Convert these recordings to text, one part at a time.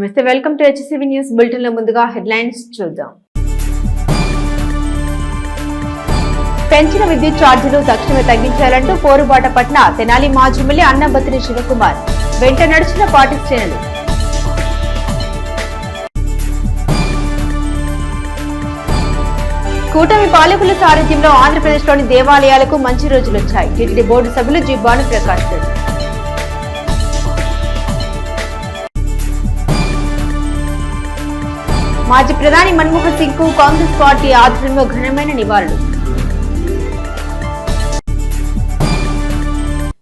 నమస్తే welcome to HCV news bulletin లో ముందుగా హెడ్లైన్స్ చూద్దాం. పెంచిన విద్యుత్ ఛార్జీలు తక్షణమే తగ్గించాలంటూ పోరుబాట పట్ల తెనాలి మాజీ ఎమ్మెల్యే అన్నబత్తిని శివకుమార్ వెంట నడిచిన పార్టీ శ్రేణులు. కూటమి పాలకుల సారథ్యంలో ఆంధ్రప్రదేశ్లోని దేవాలయాలకు మంచి రోజులొచ్చాయి. టీటీడీ బోర్డు సభ్యులు జి భానుప్రకాష్. మాజీ ప్రధాని మన్మోహన్ సింగ్ కు కాంగ్రెస్ పార్టీ ఆధ్వర్యంలో ఘనమైన నివాళులు.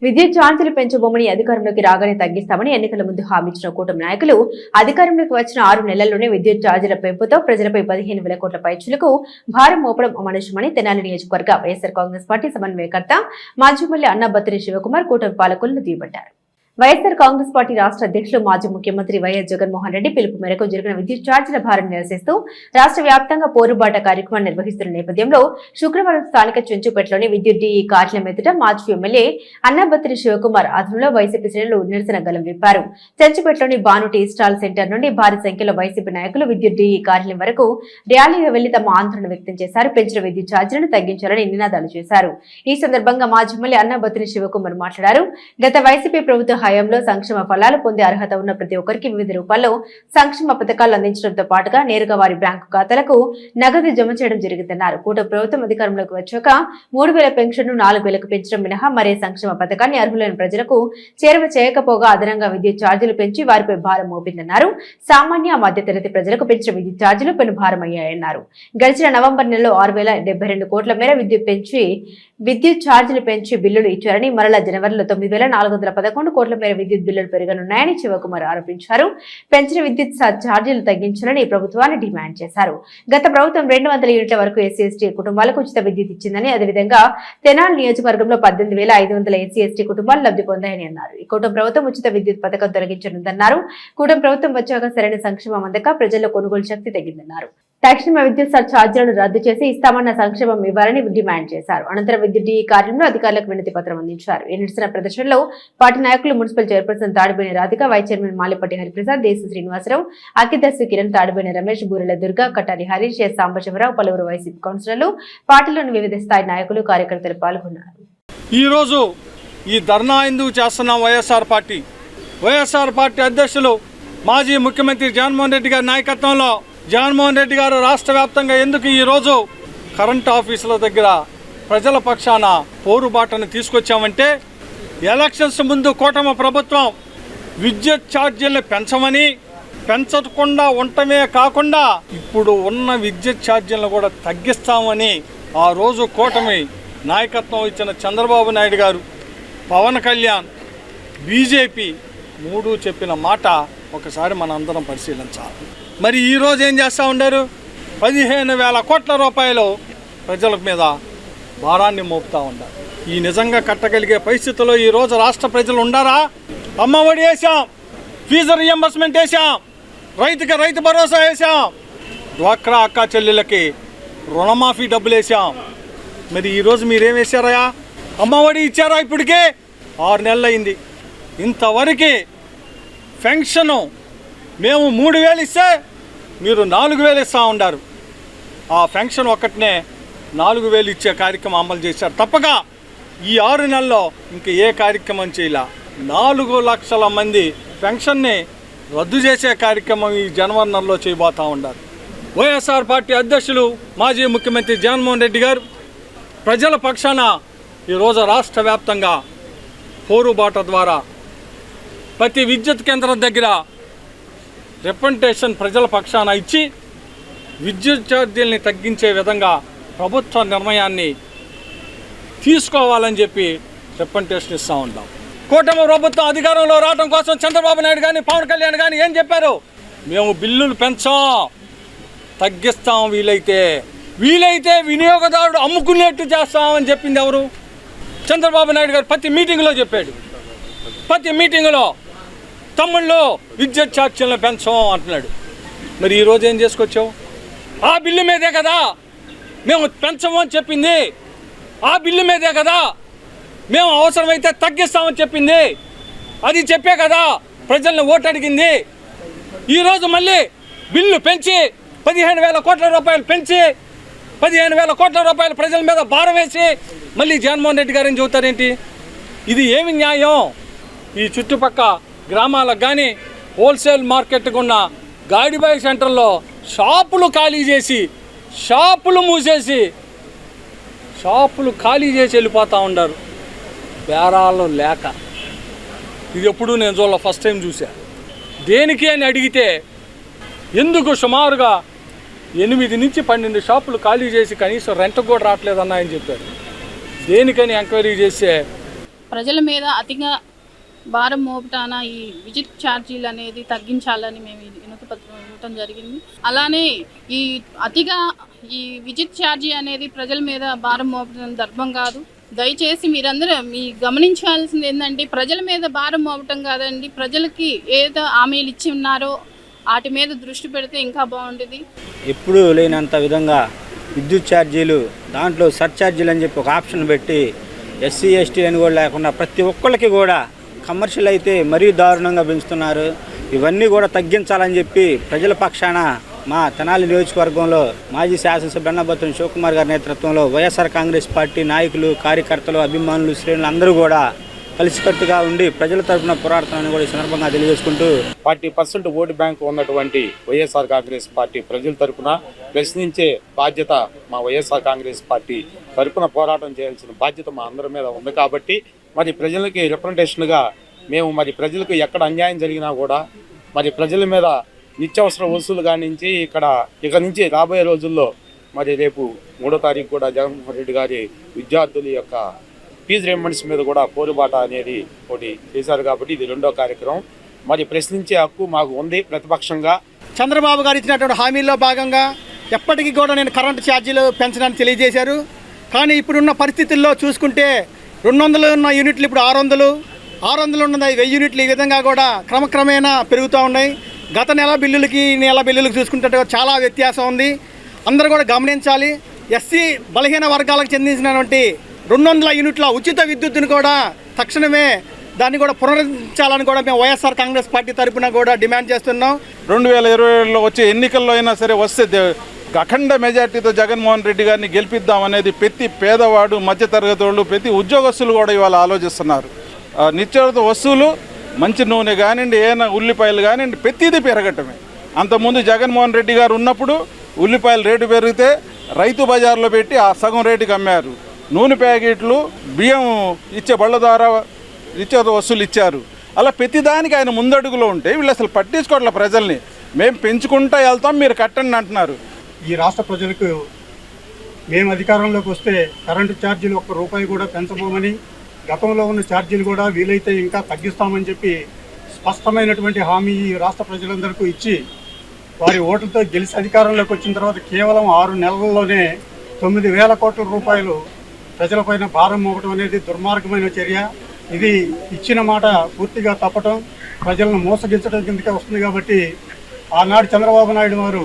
విద్యుత్ ఛార్జీలు పెంచబోమని అధికారంలోకి రాగానే తగ్గిస్తామని ఎన్నికల ముందు హామీ ఇచ్చిన కూటమి నాయకులు అధికారంలోకి వచ్చిన 6 నెలల్లోనే విద్యుత్ ఛార్జీల పెంపుతో ప్రజలపై 15,000 కోట్ల పైచులకు భారం మోపడం అమానుషమని తెనాలి నియోజకవర్గ వైఎస్ఆర్ కాంగ్రెస్ పార్టీ సమన్వయకర్త మాజీ ఎమ్మెల్యే అన్నబత్తిని శివకుమార్ కూటమి పాలకులను దుయ్యబట్టారు. వైఎస్ఆర్ కాంగ్రెస్ పార్టీ రాష్ట్ర అధ్యక్షులు మాజీ ముఖ్యమంత్రి వైఎస్ జగన్మోహన్ రెడ్డి పిలుపు మేరకు జరిగిన విద్యుత్ ఛార్జీల భారం నిరసిస్తూ రాష్ట్ర వ్యాప్తంగా పోరుబాట కార్యక్రమాన్ని నిర్వహిస్తున్న నేపథ్యంలో శుక్రవారం స్థానిక చెంచుపేటలోని విద్యుత్ డీఈ కార్యాలయం ఎదుట మాజీ ఎమ్మెల్యే అన్నబత్తిని శివకుమార్ ఆధ్వర్యంలో వైసీపీ శ్రేణులు నిరసన గలం విప్పారు. చెంచుపేటలోని బాను టీ స్టాల్ సెంటర్ నుండి భారీ సంఖ్యలో వైసీపీ నాయకులు విద్యుత్ డీఈ కార్యాలయం వరకు ర్యాలీగా వెళ్లి తమ ఆందోళన వ్యక్తం చేశారు. పెంచిన విద్యుత్ ఛార్జీలను తగ్గించాలని నినాదాలు చేశారు. ఈ సందర్భంగా మాజీ ఎమ్మెల్యే అన్నబత్తిని శివకుమార్ మాట్లాడారు. గత వైసీపీ ప్రభుత్వ హయాంలో సంక్షేమ ఫలాలు పొందే అర్హత ఉన్న ప్రతి ఒక్కరికి వివిధ రూపాల్లో సంక్షేమ పథకాలు అందించడంతో పాటుగా నేరుగా వారి బ్యాంకు ఖాతాలకు నగదు జమ చేయడం జరిగిందన్నారు. కూటమి ప్రభుత్వం అధికారంలోకి వచ్చాక 3,000 పెన్షన్ను 4,000కు పెంచడం మినహా మరే సంక్షేమ పథకాన్ని అర్హులైన ప్రజలకు చేరువ చేయకపోగా అదనంగా విద్యుత్ ఛార్జీలు పెంచి వారిపై భారం మోపిందన్నారు. సామాన్య మధ్యతరగతి ప్రజలకు పెంచిన విద్యుత్ ఛార్జీలు పెను భారం అయ్యాయన్నారు. గడిచిన నవంబర్ నెలలో 6,072 కోట్ల మేర విద్యుత్ ఛార్జీలు పెంచి బిల్లులు ఇచ్చారని, మరలా జనవరిలో 9,411 కోట్ల మేర విద్యుత్ బిల్లులు పెరగనున్నాయని శివకుమార్ ఆరోపించారు. పెంచిన విద్యుత్ ఛార్జీలు తగ్గించాలని ప్రభుత్వాన్ని డిమాండ్ చేశారు. గత ప్రభుత్వం 200 యూనిట్ల వరకు ఎస్సీ ఎస్టీ కుటుంబాలకు ఉచిత విద్యుత్ ఇచ్చిందని, అదేవిధంగా తెనాలి నియోజకవర్గంలో 18,500 ఎస్సీ ఎస్టీ కుటుంబాలు లబ్ధి పొందాయని అన్నారు. ఈ కూటమి ప్రభుత్వం ఉచిత విద్యుత్ పథకం తొలగించనుందన్నారు. కూటమి ప్రభుత్వం వచ్చాక సరైన సంక్షేమం అందక ప్రజల్లో కొనుగోలు శక్తి తగ్గిందన్నారు. తక్షణ విద్యుత్ ఛార్జీలను రద్దు చేసి ఇస్తామన్న సంక్షేమం ఇవ్వాలని డిమాండ్ చేశారు. అనంతరం విద్యుత్ డీఈ కార్యాలయంలో అధికారులకు వినతి పత్రం అందించారు. ఈ నిరసన ప్రదర్శనలో పార్టీ నాయకులు municipal chairperson Tadiboyina Radhika, vice chairman Malipatti Hariprasad, Desa Srinivasarao, Akhidarshi Kiran, Tadiboyina Ramesh, Burela Durga, Katari Harish, S Sambasivarao, పలువురు వైసీపీ కౌన్సిలర్లు, పార్టీలోని వివిధ స్థాయి నాయకులు, కార్యకర్తలు పాల్గొన్నారు. ఈ రోజు ఈ ధర్నా ఎందుకు చేస్తున్నాం? వైఎస్ఆర్ పార్టీ అధ్యక్షులు మాజీ ముఖ్యమంత్రి జగన్మోహన్ రెడ్డి గారి నాయకత్వంలో జగన్మోహన్ రెడ్డి గారు రాష్ట్ర వ్యాప్తంగా ఎందుకు ఈరోజు కరెంటు ఆఫీసుల దగ్గర ప్రజల పక్షాన పోరుబాటను తీసుకొచ్చామంటే, ఎలక్షన్స్ ముందు కూటమి ప్రభుత్వం విద్యుత్ ఛార్జీలను పెంచకుండా ఉండటమే కాకుండా ఇప్పుడు ఉన్న విద్యుత్ ఛార్జీలను కూడా తగ్గిస్తామని ఆ రోజు కూటమి నాయకత్వం ఇచ్చిన చంద్రబాబు నాయుడు గారు, పవన్ కళ్యాణ్, బీజేపీ మూడు చెప్పిన మాట ఒకసారి మన అందరం పరిశీలించాలి. మరి ఈరోజు ఏం చేస్తూ ఉండారు? 15,000 కోట్ల రూపాయలు ప్రజల మీద భారాన్ని మోపుతూ ఉన్నారు. ఈ నిజంగా కట్టగలిగే పరిస్థితుల్లో ఈరోజు రాష్ట్ర ప్రజలు ఉండారా? అమ్మఒడి వేసాం, ఫీజు రియంబర్స్మెంట్ వేసాం, రైతుకి రైతు భరోసా వేసాం, డ్వాక్రా అక్క చెల్లెళ్ళకి రుణమాఫీ డబ్బులు వేసాం. మరి ఈరోజు మీరేం వేశారా? అమ్మఒడి ఇచ్చారా? ఇప్పటికే 6 నెలలు అయింది. ఇంతవరకు పెన్షను మేము 3,000 ఇస్తే మీరు 4,000 ఇస్తూ ఉన్నారు. ఆ పెన్షన్ ఒక్కటినే 4,000 ఇచ్చే కార్యక్రమం అమలు చేశారు తప్పగా ఈ 6 నెలల్లో ఇంకా ఏ కార్యక్రమం చేయలే. 4 లక్షల మంది పెన్షన్ని రద్దు చేసే కార్యక్రమం ఈ జనవరి నెలలో చేయబోతూ ఉన్నారు. వైఎస్ఆర్ పార్టీ అధ్యక్షులు మాజీ ముఖ్యమంత్రి జగన్మోహన్ రెడ్డి గారు ప్రజల పక్షాన ఈరోజు రాష్ట్ర వ్యాప్తంగా పోరుబాట ద్వారా ప్రతి విద్యుత్ కేంద్రం దగ్గర రిప్రజెంటేషన్ ప్రజల పక్షాన ఇచ్చి విద్యుత్ ఛార్జీలని తగ్గించే విధంగా ప్రభుత్వ నిర్ణయాన్ని తీసుకోవాలని చెప్పి రిప్రజెంటేషన్ ఇస్తూ ఉంటాం. కూటమి ప్రభుత్వం అధికారంలో రావడం కోసం చంద్రబాబు నాయుడు కానీ పవన్ కళ్యాణ్ కానీ ఏం చెప్పారు? మేము బిల్లులు తగ్గిస్తాం, వీలైతే వినియోగదారుడు అమ్ముకునేట్టు చేస్తామని చెప్పింది ఎవరు? చంద్రబాబు నాయుడు గారు ప్రతి మీటింగ్లో చెప్పాడు. ప్రతి మీటింగ్లో తమ్ముళ్ళు విద్యుత్ ఛార్జీలను పెంచం అంటున్నాడు. మరి ఈరోజు ఏం చేసుకొచ్చావు? ఆ బిల్లు మీదే కదా మేము పెంచము అని చెప్పింది. ఆ బిల్లు మీదే కదా మేము అవసరమైతే తగ్గిస్తామని చెప్పింది. అది చెప్పే కదా ప్రజల్ని ఓటు అడిగింది. ఈరోజు మళ్ళీ బిల్లు పెంచి 15,000 కోట్ల రూపాయలు పెంచి 15,000 కోట్ల రూపాయలు ప్రజల మీద భారం వేసి మళ్ళీ జగన్మోహన్ రెడ్డి గారిని చెబుతారేంటి? ఇది ఏమి న్యాయం? ఈ చుట్టుపక్క గ్రామాలకు కానీ హోల్సేల్ మార్కెట్కు ఉన్న గాడిబాయి సెంటర్లో షాపులు ఖాళీ చేసి షాపులు మూసేసి షాపులు ఖాళీ చేసి వెళ్ళిపోతూ ఉన్నారు బేరాలు లేక. ఇది ఎప్పుడు నేను చూడాల, ఫస్ట్ టైం చూసా. దేనికి అని అడిగితే ఎందుకు సుమారుగా 8 నుంచి 12 షాపులు ఖాళీ చేసి కనీసం రెంట్ కూడా రావట్లేదన్నాయని చెప్పారు. దేనికని ఎంక్వైరీ చేస్తే ప్రజల మీద అతిగా భారం మోపటాన ఈ విజిట్ ఛార్జీలు అనేది తగ్గించాలని మేము వినతి పత్రం ఇవ్వటం జరిగింది. అలానే ఈ అతిగా ఈ విజిట్ ఛార్జీ అనేది ప్రజల మీద భారం మోపటం ధర్మం కాదు. దయచేసి మీరందరూ గమనించాల్సింది ఏంటంటే ప్రజల మీద భారం మోపటం కాదండి, ప్రజలకి ఏదో హామీలు ఇచ్చి ఉన్నారో వాటి మీద దృష్టి పెడితే ఇంకా బాగుంటుంది. ఎప్పుడూ లేనంత విధంగా విద్యుత్ ఛార్జీలు, దాంట్లో సర్ఛార్జీలు అని చెప్పి ఒక ఆప్షన్ పెట్టి ఎస్సీ ఎస్టీ అని కూడా లేకుండా ప్రతి ఒక్కళ్ళకి కూడా కమర్షియల్ అయితే మరీ దారుణంగా పెంచుతున్నారు. ఇవన్నీ కూడా తగ్గించాలని చెప్పి ప్రజల పక్షాన మా తెనాలి నియోజకవర్గంలో మాజీ శాసనసభ్యులు అన్నబత్తుని శివకుమార్ గారి నేతృత్వంలో వైఎస్ఆర్ కాంగ్రెస్ పార్టీ నాయకులు, కార్యకర్తలు, అభిమానులు, శ్రేణులు అందరూ కూడా కలిసికట్టుగా ఉండి ప్రజల తరఫున పోరాడుతున్నారని కూడా ఈ సందర్భంగా తెలియజేసుకుంటూ 40% ఓటు బ్యాంకు ఉన్నటువంటి వైఎస్ఆర్ కాంగ్రెస్ పార్టీ ప్రజల తరఫున ప్రశ్నించే బాధ్యత మా వైఎస్ఆర్ కాంగ్రెస్ పార్టీ తరఫున పోరాటం చేయాల్సిన బాధ్యత మా అందరి మీద ఉంది. కాబట్టి మరి ప్రజలకి రిప్రజెంటేషన్గా మేము మరి ప్రజలకు ఎక్కడ అన్యాయం జరిగినా కూడా మరి ప్రజల మీద నిత్యావసర వసూలు కానించి ఇక నుంచి రాబోయే రోజుల్లో మరి రేపు 3వ తారీఖు కూడా జగన్మోహన్ రెడ్డి గారి విద్యార్థుల యొక్క ఫీజు రియంబర్స్మెంట్స్ మీద కూడా పోరుబాట అనేది ఒకటి చేశారు. కాబట్టి ఇది 2వ కార్యక్రమం. మరి ప్రశ్నించే హక్కు మాకు ఉంది ప్రతిపక్షంగా. చంద్రబాబు గారు ఇచ్చినటువంటి హామీల్లో భాగంగా ఎప్పటికీ కూడా నేను కరెంటు ఛార్జీలు పెంచడానికి తెలియజేశారు. కానీ ఇప్పుడున్న పరిస్థితుల్లో చూసుకుంటే 200 ఉన్న యూనిట్లు ఇప్పుడు 600 ఉన్నది 1000 యూనిట్లు. ఈ విధంగా కూడా క్రమక్రమేణా పెరుగుతూ ఉన్నాయి. గత నెల బిల్లులకి ఈ నెల బిల్లులకు చూసుకుంటే చాలా వ్యత్యాసం ఉంది. అందరూ కూడా గమనించాలి. ఎస్సీ బలహీన వర్గాలకు చెందించినటువంటి 200 యూనిట్ల ఉచిత విద్యుత్తును కూడా తక్షణమే దాన్ని కూడా పునరుద్ధరించాలని కూడా మేము వైఎస్ఆర్ కాంగ్రెస్ పార్టీ తరఫున కూడా డిమాండ్ చేస్తున్నాం. 2027లో వచ్చే ఎన్నికల్లో అయినా సరే వస్తే అఖండ మెజార్టీతో జగన్మోహన్ రెడ్డి గారిని గెలిపిద్దాం అనేది ప్రతి పేదవాడు, మధ్యతరగతి వాళ్ళు, ప్రతి ఉద్యోగస్తులు కూడా ఇవాళ ఆలోచిస్తున్నారు. నిత్యావసర వస్తువులు, మంచి నూనె కానివ్వండి, ఏమైనా ఉల్లిపాయలు కానివ్వండి, ప్రతిదీ పెరగటమే. అంతకుముందు జగన్మోహన్ రెడ్డి గారు ఉన్నప్పుడు ఉల్లిపాయల రేటు పెరిగితే రైతు బజార్లో పెట్టి ఆ సగం రేటుకి అమ్మారు. నూనె ప్యాకెట్లు, బియ్యం ఇచ్చే బళ్ళ ద్వారా నిత్యావసర వస్తువులు ఇచ్చారు. అలా ప్రతిదానికి ఆయన ముందడుగులో ఉంటే వీళ్ళు అసలు పట్టించుకోవట్లే ప్రజల్ని. మేము పెంచుకుంటూ వెళ్తాం, మీరు కట్టండి అంటున్నారు. ఈ రాష్ట్ర ప్రజలకు మేము అధికారంలోకి వస్తే కరెంటు ఛార్జీలు ₹1 కూడా పెంచబోమని, గతంలో ఉన్న ఛార్జీలు కూడా వీలైతే ఇంకా తగ్గిస్తామని చెప్పి స్పష్టమైనటువంటి హామీ ఈ రాష్ట్ర ప్రజలందరికీ ఇచ్చి వారి ఓట్లతో గెలిచి అధికారంలోకి వచ్చిన తర్వాత కేవలం 6 నెలల్లోనే 9,000 కోట్ల రూపాయలు ప్రజలపైన భారం మోపడం అనేది దుర్మార్గమైన చర్య. ఇది ఇచ్చిన మాట పూర్తిగా తప్పటం, ప్రజలను మోసగించడం కిందకే వస్తుంది. కాబట్టి ఆనాడు చంద్రబాబు నాయుడు వారు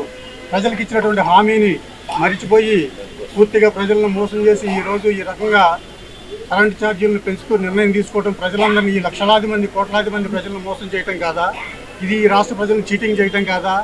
ప్రజలకు ఇచ్చినటువంటి హామీని మరిచిపోయి పూర్తిగా ప్రజలను మోసం చేసి ఈరోజు ఈ రకంగా కరెంటు ఛార్జీలను పెంచుతూ నిర్ణయం తీసుకోవడం ప్రజలందరినీ, ఈ లక్షలాది మంది, కోట్లాది మంది ప్రజలను మోసం చేయటం కాదా? ఇది ఈ రాష్ట్ర ప్రజలను చీటింగ్ చేయటం కాదా?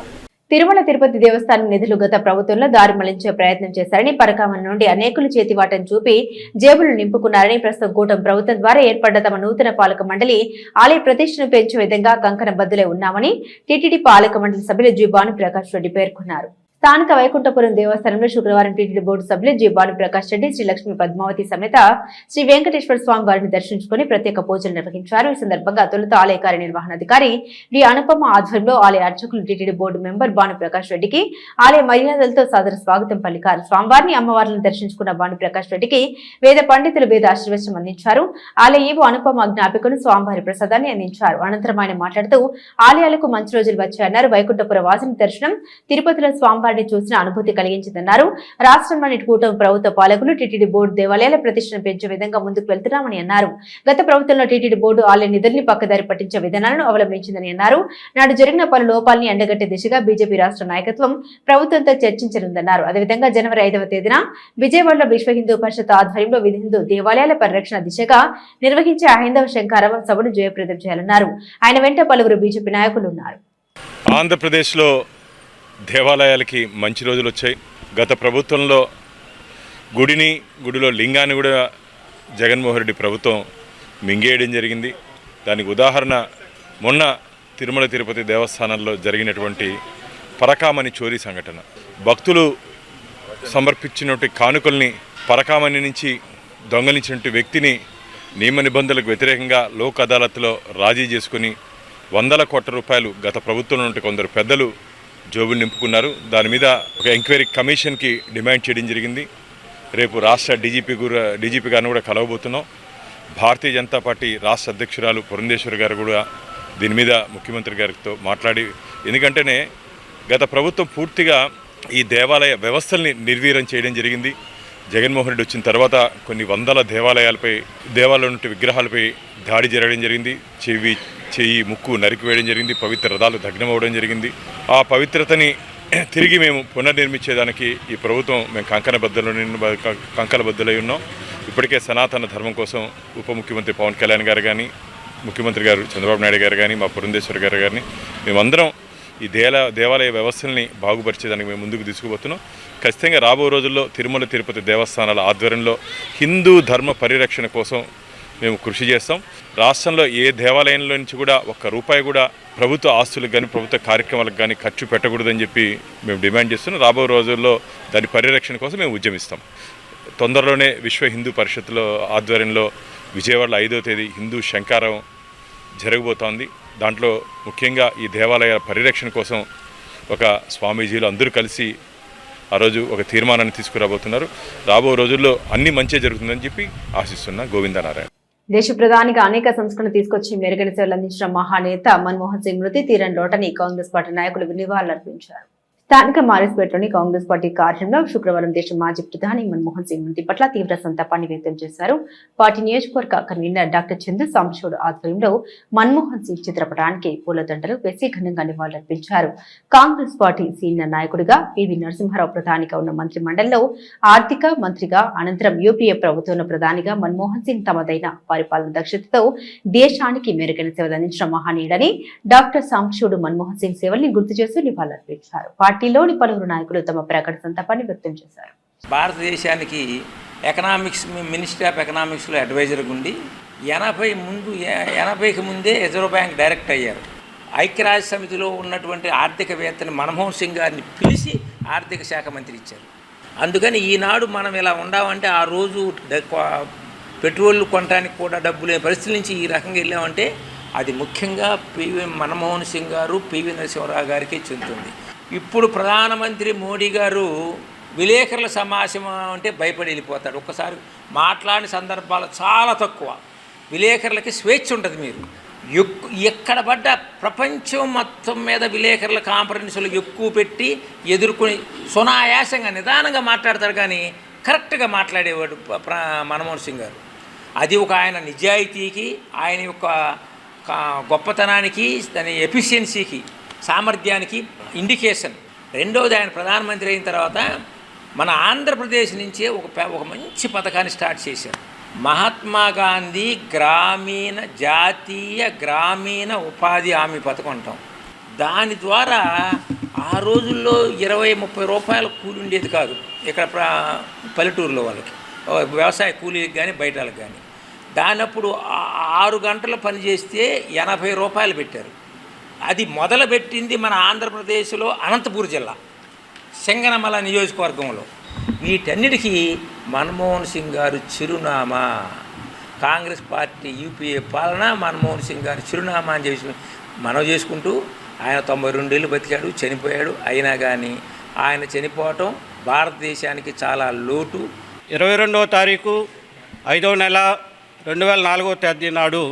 తిరుమల తిరుపతి దేవస్థానం నిధులు గత ప్రభుత్వంలో దారి మళ్లించే ప్రయత్నం చేశారని, పరకామణి నుండి అనేకులు చేతివాటం చూపి జేబులు నింపుకున్నారని, ప్రస్తుతం కూటమి ప్రభుత్వం ద్వారా ఏర్పడ్డ తమ నూతన పాలక మండలి ఆలయ ప్రతిష్టను పెంచే విధంగా కంకణ బద్దులై ఉన్నామని టీటీడీ పాలక మండలి సభ్యులు జి భానుప్రకాష్ రెడ్డి పేర్కొన్నారు. స్థానిక వైకుంఠపురం దేవస్థానంలో శుక్రవారం టీటీడీ బోర్డు సభ్యులు జి భానుప్రకాష్ రెడ్డి శ్రీ లక్ష్మీ పద్మావతి సమేత శ్రీ వెంకటేశ్వర స్వామి వారిని దర్శించుకుని ప్రత్యేక పూజలు నిర్వహించారు. ఈ సందర్భంగా తొలుత ఆలయ కార్యనిర్వహణాధికారి డి అనుపమ ఆధ్వర్యంలో ఆలయ అర్చకులు టీటీడీ బోర్డు మెంబర్ భానుప్రకాష్ రెడ్డికి ఆలయ మర్యాదలతో సాదర స్వాగతం పలికారు. స్వామివారిని, అమ్మవార్లను దర్శించుకున్న భానుప్రకాష్ రెడ్డికి వేద పండితులు వేద ఆశీర్వచనం అందించారు. ఆలయ ఈవో అనుపమ జ్ఞాపికను స్వామివారి ప్రసాదాన్ని అందించారు. అనంతరం ఆయన మాట్లాడుతూ ఆలయాలకు మంచి రోజులు వచ్చాయన్నారు. వైకుంఠపుర వాసుని దర్శనం తిరుపతిలో స్వామివారి చూసిన అనుభూతి కలిగించిందన్నారు. రాష్ట్రంలోని కూటమి ప్రభుత్వ పాలకులు టీటీడీ బోర్డు దేవాలయాల ప్రతిష్టను పెంచే విధంగా ముందుకు వెళ్తున్నామని అన్నారు. గత ప్రభుత్వంలో టీటీడీ బోర్డు ఆలయ నిధుల్ని పక్కదారి పట్టించే విధానాలను అవలంబించిందని అన్నారు. నాడు జరిగిన పలు లోపాలని ఎండగట్టే దిశగా బీజేపీ రాష్ట్ర నాయకత్వం ప్రభుత్వంతో చర్చించనుందన్నారు. అదేవిధంగా జనవరి 5వ తేదీన విజయవాడలో విశ్వ హిందూ పరిషత్ ఆధ్వర్యంలో హిందూ దేవాలయాల పరిరక్షణ దిశగా నిర్వహించే హైందవ శంఖారావం సభను జయప్రదం చేయాలన్నారు. ఆయన వెంట పలువురు బీజేపీ నాయకులు ఉన్నారు. ఆంధ్రప్రదేశ్లో దేవాలయాలకి మంచి రోజులు వచ్చాయి. గత ప్రభుత్వంలో గుడిలో లింగాన్ని కూడా జగన్మోహన్ రెడ్డి ప్రభుత్వం మింగేయడం జరిగింది. దానికి ఉదాహరణ మొన్న తిరుమల తిరుపతి దేవస్థానంలో జరిగినటువంటి పరకామణి చోరీ సంఘటన. భక్తులు సమర్పించినటువంటి కానుకల్ని పరకామణి నుంచి దొంగలించినటువంటి వ్యక్తిని నియమ నిబంధనలకు వ్యతిరేకంగా లోక్ అదాలత్లో రాజీ చేసుకుని 100 కోట్ల రూపాయలు గత ప్రభుత్వంలో ఉంటే కొందరు పెద్దలు జోబులు నింపుకున్నారు. దాని మీద ఒక ఎంక్వైరీ కమిషన్కి డిమాండ్ చేయడం జరిగింది. రేపు రాష్ట్ర డీజీపీ గారిని కూడా కలవబోతున్నాం. భారతీయ జనతా పార్టీ రాష్ట్ర అధ్యక్షురాలు పురంధేశ్వరి గారు కూడా దీని మీద ముఖ్యమంత్రి గారితో మాట్లాడి, ఎందుకంటేనే గత ప్రభుత్వం పూర్తిగా ఈ దేవాలయ వ్యవస్థల్ని నిర్వీర్యం చేయడం జరిగింది. జగన్మోహన్ రెడ్డి వచ్చిన తర్వాత కొన్ని వందల దేవాలయాల నుండి విగ్రహాలపై దాడి జరగడం జరిగింది. చెయ్యి ముక్కు నరికివేయడం జరిగింది. పవిత్ర రథాలు దగ్నమవడం జరిగింది. ఆ పవిత్రతని తిరిగి మేము పునర్నిర్మించేదానికి ఈ ప్రభుత్వం మేము కంకణబద్ధులై ఉన్నాం. ఇప్పటికే సనాతన ధర్మం కోసం ఉప ముఖ్యమంత్రి పవన్ కళ్యాణ్ గారు కానీ, ముఖ్యమంత్రి గారు చంద్రబాబు నాయుడు గారు కానీ, మా పురంధేశ్వరి గారు కానీ మేమందరం ఈ దేవాలయ వ్యవస్థల్ని బాగుపరిచేదానికి మేము ముందుకు తీసుకుపోతున్నాం. ఖచ్చితంగా రాబో రోజుల్లో తిరుమల తిరుపతి దేవస్థానాల ఆధ్వర్యంలో హిందూ ధర్మ పరిరక్షణ కోసం మేము కృషి చేస్తాం. రాష్ట్రంలో ఏ దేవాలయంలో నుంచి కూడా ఒక్క రూపాయి కూడా ప్రభుత్వ ఆస్తులకు కానీ ప్రభుత్వ కార్యక్రమాలకు కానీ ఖర్చు పెట్టకూడదని చెప్పి మేము డిమాండ్ చేస్తున్నాం. రాబో రోజుల్లో దాని పరిరక్షణ కోసం మేము ఉద్యమిస్తాం. తొందరలోనే విశ్వ హిందూ పరిషత్లో ఆధ్వర్యంలో విజయవాడలో 5వ తేదీ హిందూ శంకారం జరగబోతోంది. దాంట్లో ముఖ్యంగా ఈ దేవాలయాల పరిరక్షణ కోసం ఒక స్వామీజీలు అందరూ కలిసి ఆ రోజు ఒక తీర్మానాన్ని తీసుకురాబోతున్నారు. రాబో రోజుల్లో అన్ని మంచి జరుగుతుందని చెప్పి ఆశిస్తున్నా. గోవిందనారాయణ. దేశ ప్రధానిగా అనేక సంస్కరణలు తీసుకొచ్చి మెరుగైన సేవలు అందించిన మహానేత మన్మోహన్ సింగ్ మృతి తీరని లోటని కాంగ్రెస్ పార్టీ నాయకులు నివాళులర్పించారు. స్థానిక మారిస్పేటలోని కాంగ్రెస్ పార్టీ కార్యాలయంలో శుక్రవారం దేశ మాజీ ప్రధాని మన్మోహన్ సింగ్ మృతి పట్ల తీవ్ర సంతాపాన్ని వ్యక్తం చేశారు. పార్టీ నియోజకవర్గ కన్వీనర్ డాక్టర్ చందు సాంబశివుడు ఆధ్వర్యంలో మన్మోహన్ సింగ్ చిత్రపటానికి పూలదండలు వేసి ఘనంగా నివాళులర్పించారు. కాంగ్రెస్ పార్టీ సీనియర్ నాయకుడిగా పివి నరసింహారావు ప్రధానిగా ఉన్న మంత్రి మండలిలో ఆర్థిక మంత్రిగా, అనంతరం యూపీఏ ప్రభుత్వంలో ప్రధానిగా మన్మోహన్ సింగ్ తమదైన పరిపాలన దక్షతతో దేశానికి మెరుగైన సేవలు అందించిన మహనీయుడని డాక్టర్ సాంబశివుడు మన్మోహన్ సింగ్ సేవల్ని గుర్తు చేస్తూ నివాళులర్పించారు. పార్టీలోని పలువురు నాయకులు తమ ప్రకటన సంతాపాన్ని వ్యక్తం చేశారు. భారతదేశానికి మినిస్ట్రీ ఆఫ్ ఎకనామిక్స్లో అడ్వైజర్గా ఉండి 80కి ముందే రిజర్వ్ బ్యాంక్ డైరెక్టర్ అయ్యారు. ఐక్యరాజ్య సమితిలో ఉన్నటువంటి ఆర్థికవేత్తని మన్మోహన్ సింగ్ గారిని పిలిచి ఆర్థిక శాఖ మంత్రి ఇచ్చారు. అందుకని ఈనాడు మనం ఇలా ఉండామంటే ఆ రోజు పెట్రోల్ కొనడానికి కూడా డబ్బు లేని పరిస్థితుల నుంచి ఈ రకంగా వెళ్ళామంటే అది ముఖ్యంగా మన్మోహన్ సింగ్ గారు, పివి నరసింహారావు గారికి చెందుతుంది. ఇప్పుడు ప్రధానమంత్రి మోడీ గారు విలేకరుల సమావేశం అంటే భయపడి వెళ్ళిపోతాడు. ఒక్కసారి మాట్లాడిన సందర్భాలు చాలా తక్కువ. విలేకరులకి స్వేచ్ఛ ఉంటుంది. మీరు ఎక్కడ పడ్డ ప్రపంచం మొత్తం మీద విలేకరుల కాన్ఫరెన్సులు ఎక్కువ పెట్టి ఎదుర్కొని సునాయాసంగా నిదానంగా మాట్లాడతాడు. కానీ కరెక్ట్గా మాట్లాడేవాడు మన్మోహన్ సింగ్ గారు. అది ఒక ఆయన నిజాయితీకి, ఆయన యొక్క గొప్పతనానికి, దాని ఎఫిషియన్సీకి, సామర్థ్యానికి ఇండికేషన్. రెండవది, ఆయన ప్రధానమంత్రి అయిన తర్వాత మన ఆంధ్రప్రదేశ్ నుంచే ఒక మంచి పథకాన్ని స్టార్ట్ చేశారు. మహాత్మా గాంధీ జాతీయ గ్రామీణ ఉపాధి హామీ పథకం అంటాం. దాని ద్వారా ఆ రోజుల్లో 20-30 రూపాయల కూలి ఉండేది కాదు ఇక్కడ పల్లెటూరులో వాళ్ళకి, వ్యవసాయ కూలీకి కానీ బయట వాళ్ళకి కానీ. దానప్పుడు 6 గంటలు పనిచేస్తే 80 రూపాయలు పెట్టారు. అది మొదలుపెట్టింది మన ఆంధ్రప్రదేశ్లో అనంతపూర్ జిల్లా సింగనమల నియోజకవర్గంలో. వీటన్నిటికీ మన్మోహన్ సింగ్ గారు చిరునామా. కాంగ్రెస్ పార్టీ యూపీఏ పాలన మన్మోహన్ సింగ్ గారు చిరునామా అని చెప్పి మనం చేసుకుంటూ, ఆయన 92 ఏళ్ళు బతికాడు, చనిపోయాడు. అయినా కానీ ఆయన చనిపోవటం భారతదేశానికి చాలా లోటు. 22వ తారీఖు 5వ నెల 2004వ తేదీ నాడు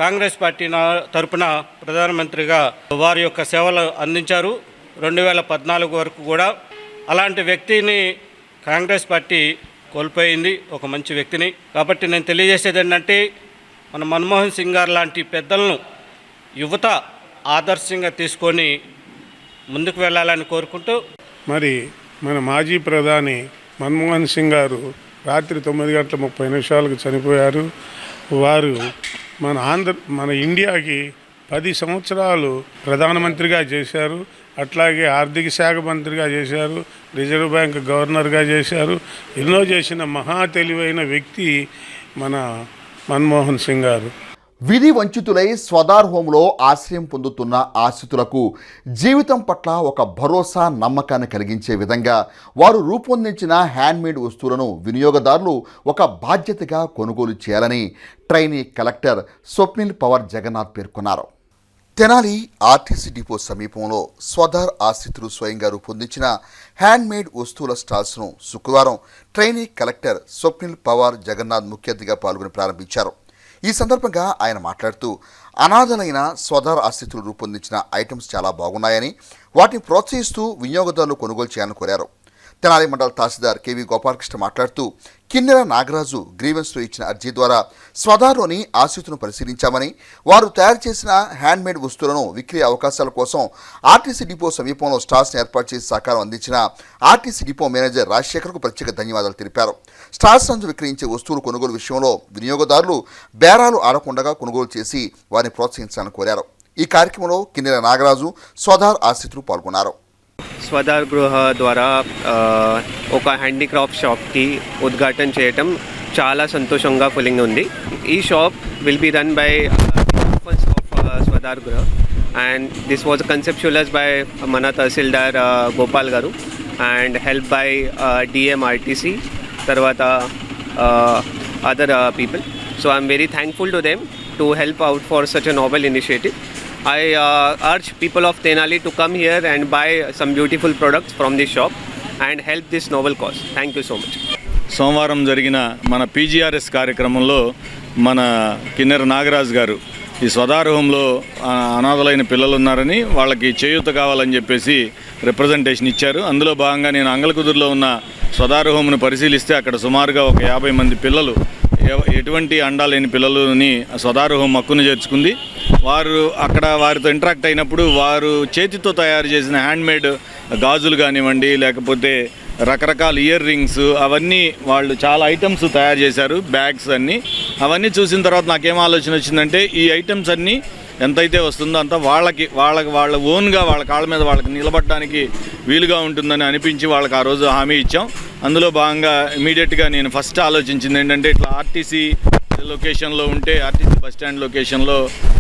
కాంగ్రెస్ పార్టీ తరపున ప్రధానమంత్రిగా వారి యొక్క సేవలు అందించారు. 2014 వరకు కూడా. అలాంటి వ్యక్తిని కాంగ్రెస్ పార్టీ కోల్పోయింది, ఒక మంచి వ్యక్తిని. కాబట్టి నేను తెలియజేసేది ఏంటంటే, మన మన్మోహన్ సింగ్ గారు లాంటి పెద్దలను యువత ఆదర్శంగా తీసుకొని ముందుకు వెళ్ళాలని కోరుకుంటూ, మరి మన మాజీ ప్రధాని మన్మోహన్ సింగ్ గారు రాత్రి 9:30 చనిపోయారు. వారు మన ఇండియాకి 10 సంవత్సరాలు ప్రధానమంత్రిగా చేశారు, అట్లాగే ఆర్థిక శాఖ మంత్రిగా చేశారు, రిజర్వ్ బ్యాంక్ గవర్నర్గా చేశారు. ఎన్నో చేసిన మహా తెలివైన వ్యక్తి మన మన్మోహన్ సింగ్ గారు. విధి వంచితులై స్వదార్ హోంలో ఆశ్రయం పొందుతున్న ఆశ్రితులకు జీవితం పట్ల ఒక భరోసా నమ్మకాన్ని కలిగించే విధంగా వారు రూపొందించిన హ్యాండ్మేడ్ వస్తువులను వినియోగదారులు ఒక బాధ్యతగా కొనుగోలు చేయాలని ట్రైనీ కలెక్టర్ స్వప్నిల్ పవర్ జగన్నాథ్ పేర్కొన్నారు. తెనాలి ఆర్టీసీ డిపో సమీపంలో స్వదార్ ఆశ్రితులు స్వయంగా రూపొందించిన హ్యాండ్మేడ్ వస్తువుల స్టాల్స్ను శుక్రవారం ట్రైనీ కలెక్టర్ స్వప్నిల్ పవర్ జగన్నాథ్ ముఖ్య అతిథిగా పాల్గొని ప్రారంభించారు. ఈ సందర్భంగా ఆయన మాట్లాడుతూ అనాథలైన స్వదార్ ఆశ్రితులు రూపొందించిన ఐటమ్స్ చాలా బాగున్నాయని, వాటిని ప్రోత్సహిస్తూ వినియోగదారులు కొనుగోలు చేయాలని కోరారు. తెనాలి మండల తహసీల్దార్ కేవీ గోపాలకృష్ణ మాట్లాడుతూ కిన్నెర నాగరాజు గ్రీవెన్స్లో ఇచ్చిన అర్జీ ద్వారా స్వదార్లోని ఆశ్రితులను పరిశీలించామని, వారు తయారు చేసిన హ్యాండ్మేడ్ వస్తువులను విక్రయ అవకాశాల కోసం ఆర్టీసీ డిపో సమీపంలో స్టాల్స్ను ఏర్పాటు చేసి సహకారం అందించిన ఆర్టీసీ డిపో మేనేజర్ రాజశేఖర్కు ప్రత్యేక ధన్యవాదాలు తెలిపారు. స్టాల్స్ నుంచి విక్రయించే వస్తువులు కొనుగోలు విషయంలో వినియోగదారులు బేరాలు ఆడకుండా కొనుగోలు చేసి వారిని ప్రోత్సహించాలని కోరారు. ఈ కార్యక్రమంలో కిన్నెర నాగరాజు, స్వదార్ ఆశ్రితులు పాల్గొన్నారు. స్వదార్ గృహ ద్వారా ఒక హ్యాండీక్రాఫ్ట్ షాప్కి ఉద్ఘాటన చేయటం చాలా సంతోషంగా ఫీలింగ్ ఉంది. ఈ shop will be run by of Swadhar Griha and this was conceptualized by మన tahsildar Gopal garu and help by DM RTC తర్వాత other people. So I'm very thankful to them to help out for such a noble initiative. I urge people of Tenali to come here and buy some beautiful products from this shop and help this noble cause. Thank you so much. సోమవారం జరిగిన మన PGRS కార్యక్రమంలో మన కిన్నెర నాగరాజు గారు ఈ స్వదార్ హోంలో అనాథలైన పిల్లలు ఉన్నారని వాళ్ళకి చేయూత కావాలని చెప్పేసి రిప్రజెంటేషన్ ఇచ్చారు. అందులో భాగంగా నేను అంగలకుదురులో ఉన్న స్వదార్ హోమ్ను పరిశీలిస్తే అక్కడ సుమారుగా ఒక 50 మంది పిల్లలు, ఎటువంటి అండా లేని పిల్లలని స్వదార్ హోం హక్కును చేర్చుకుంది. వారు అక్కడ వారితో ఇంటరాక్ట్ అయినప్పుడు వారు చేతితో తయారు చేసిన హ్యాండ్మేడ్ గాజులు కానివ్వండి, లేకపోతే రకరకాల ఇయర్ రింగ్స్, అవన్నీ వాళ్ళు చాలా ఐటమ్స్ తయారు చేశారు, బ్యాగ్స్ అన్నీ. అవన్నీ చూసిన తర్వాత నాకేం ఆలోచన వచ్చిందంటే ఈ ఐటమ్స్ అన్నీ ఎంతైతే వస్తుందో అంత వాళ్ళ ఓన్గా వాళ్ళ కాళ్ళ మీద వాళ్ళకి నిలబడడానికి వీలుగా ఉంటుందని అనిపించి వాళ్ళకి ఆ రోజు హామీ ఇచ్చాం. అందులో భాగంగా ఇమీడియట్గా నేను ఫస్ట్ ఆలోచించింది ఏంటంటే ఇట్లా ఆర్టీసీ లొకేషన్లో ఉంటే ఆర్టీసీ బస్టాండ్ లొకేషన్లో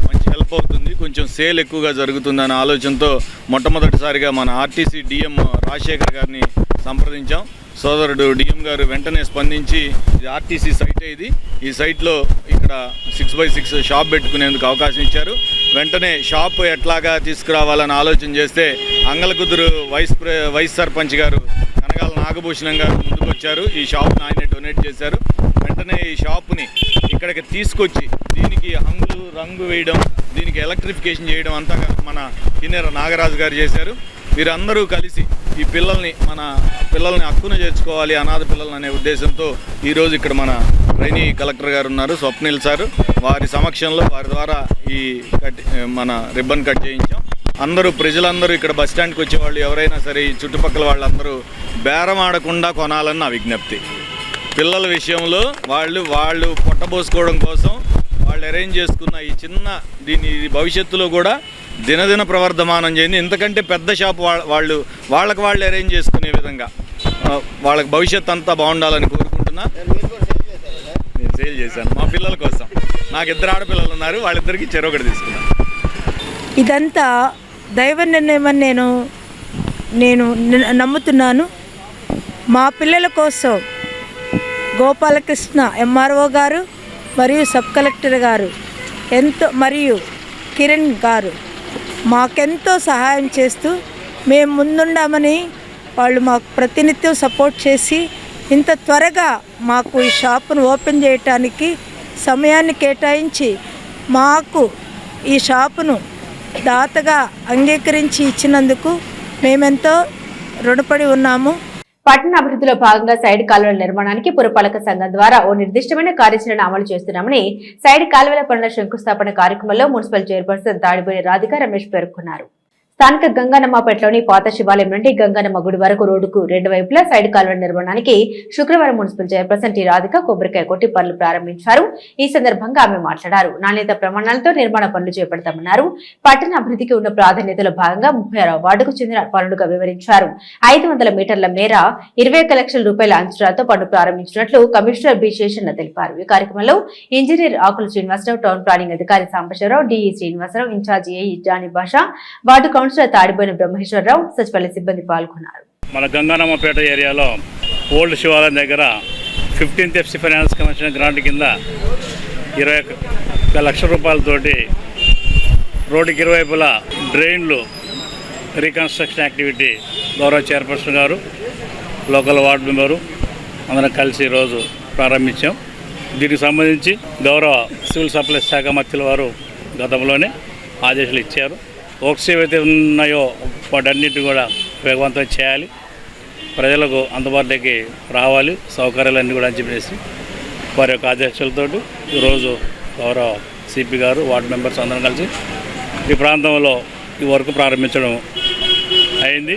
మంచి హెల్ప్ అవుతుంది, కొంచెం సేల్ ఎక్కువగా జరుగుతుందనే ఆలోచనతో మొట్టమొదటిసారిగా మన ఆర్టీసీ డిఎం రాజశేఖర్ గారిని సంప్రదించాం. సోదరుడు డిఎం గారు వెంటనే స్పందించి ఇది ఆర్టీసీ సైటే, ఈ సైట్లో ఇక్కడ 6x6 షాప్ పెట్టుకునేందుకు అవకాశం ఇచ్చారు. వెంటనే షాప్ ఎట్లాగా తీసుకురావాలని ఆలోచన చేస్తే అంగలకుదురు వైస్ సర్పంచ్ గారు కనగాల నాగభూషణం గారు ముందుకు వచ్చారు. ఈ షాప్ని ఆయనే డొనేట్ చేశారు. వెంటనే ఈ షాప్ని ఇక్కడికి తీసుకొచ్చి దీనికి హంగులు రంగు వేయడం, దీనికి ఎలక్ట్రిఫికేషన్ చేయడం అంతా మన కిన్నెర నాగరాజు గారు చేశారు. వీరందరూ కలిసి ఈ మన పిల్లల్ని హక్కున చేర్చుకోవాలి, అనాథ పిల్లలని అనే ఉద్దేశంతో ఈరోజు ఇక్కడ మన ట్రైనీ కలెక్టర్ గారు ఉన్నారు, స్వప్నిల్ సార్, వారి సమక్షంలో వారి ద్వారా ఈ మన రిబ్బన్ కట్ చేయించాం. ప్రజలందరూ ఇక్కడ బస్టాండ్కి వచ్చేవాళ్ళు ఎవరైనా సరే ఈ చుట్టుపక్కల వాళ్ళందరూ బేరం ఆడకుండా కొనాలని నా విజ్ఞప్తి. పిల్లల విషయంలో వాళ్ళు పొట్టబోసుకోవడం కోసం వాళ్ళు అరేంజ్ చేసుకున్న ఈ చిన్న దీని భవిష్యత్తులో కూడా దినదిన ప్రవర్ధమానం చేయండి. ఇంతకంటే పెద్ద షాప్ వాళ్ళకి అరేంజ్ చేసుకునే విధంగా వాళ్ళకి భవిష్యత్తు అంతా బాగుండాలని కోరుకుంటున్నా. నేను సేల్ చేశాను మా పిల్లల కోసం. నాకు 2 ఆడపిల్లలు ఉన్నారు, వాళ్ళిద్దరికి చెరొకటి తీసుకున్నాను. ఇదంతా దైవ నిర్ణయమని నేను నమ్ముతున్నాను. మా పిల్లల కోసం గోపాలకృష్ణ ఎంఆర్ఓ గారు మరియు సబ్ కలెక్టర్ గారు మరియు కిరణ్ గారు మాకెంతో సహాయం చేస్తూ మేము ముందుండామని వాళ్ళు మాకు ప్రతినిత్యం సపోర్ట్ చేసి ఇంత త్వరగా మాకు ఈ షాపును ఓపెన్ చేయటానికి సమయాన్ని కేటాయించి మాకు ఈ షాపును దాతగా అంగీకరించి ఇచ్చినందుకు మేమెంతో రుణపడి ఉన్నాము. పట్టణ అభివృద్ధిలో భాగంగా సైడ్ కాలువల నిర్మాణానికి పురపాలక సంఘం ద్వారా ఓ నిర్దిష్టమైన కార్యాచరణ అమలు చేస్తున్నామని సైడ్ కాలువల పనుల శంకుస్థాపన కార్యక్రమంలో మున్సిపల్ చైర్పర్సన్ తాడిబోయిన రాధికా రమేష్ పేర్కొన్నారు. స్థానిక గంగానమ్మపేటలోని పాత శివాలయం నుండి గంగానమ్మ గుడి వరకు రోడ్డుకు రెండు వైపులా సైడ్ కాలువ నిర్మాణానికి శుక్రవారం మున్సిపల్ చైర్పర్సన్ టి రాధిక కొబ్బరికాయ కొట్టి పనులు ప్రారంభించారు. ఈ సందర్భంగా ఆమె మాట్లాడారు. నాణ్యత ప్రమాణాలతో నిర్మాణ పనులు చేపడతామన్నారు. పట్టణ అభివృద్ధికి ఉన్న ప్రాధాన్యతలో భాగంగా 36వ వార్డుకు చెందిన పనులుగా వివరించారు. 500 మీటర్ల మేర 21 లక్షల రూపాయల అంచనాతో పనులు ప్రారంభించినట్లు కమిషనర్ బి శేషన్న తెలిపారు. ఈ కార్యక్రమంలో engineer Akula Srinivasarao, town planning అధికారి Sambasivarao, DE Srinivasarao, incharge AE Jani Basha, ward councillor Tadipoyina Brahmeswararao, సచివాలయ సిబ్బంది పాల్గొన్నారు. మన గంగానమ్మపేట ఏరియాలో ఓల్డ్ శివాలయం దగ్గర 15th FC finance commission grant కింద 21 లక్షల రూపాయలతోటి రోడ్డుకి ఇరువైపులా డ్రైన్లు రీకన్స్ట్రక్షన్ యాక్టివిటీ గౌరవ చైర్పర్సన్ గారు, లోకల్ వార్డు మెంబరు అందరం కలిసి ఈరోజు ప్రారంభించాం. దీనికి సంబంధించి గౌరవ సివిల్ సప్లైస్ శాఖ మంత్రుల వారు గతంలోనే ఆదేశాలు ఇచ్చారు. వర్క్స్ ఏవైతే ఉన్నాయో వాటన్నిటి కూడా వేగవంతం చేయాలి, ప్రజలకు అందుబాటులోకి రావాలి, సౌకర్యాలన్నీ కూడా అని చెప్పేసి వారి యొక్క ఆదేశాలతో ఈరోజు గౌరవ సిపి గారు, వార్డు మెంబర్స్ అందరం కలిసి ఈ ప్రాంతంలో ఈ వర్క్ ప్రారంభించడం అయింది.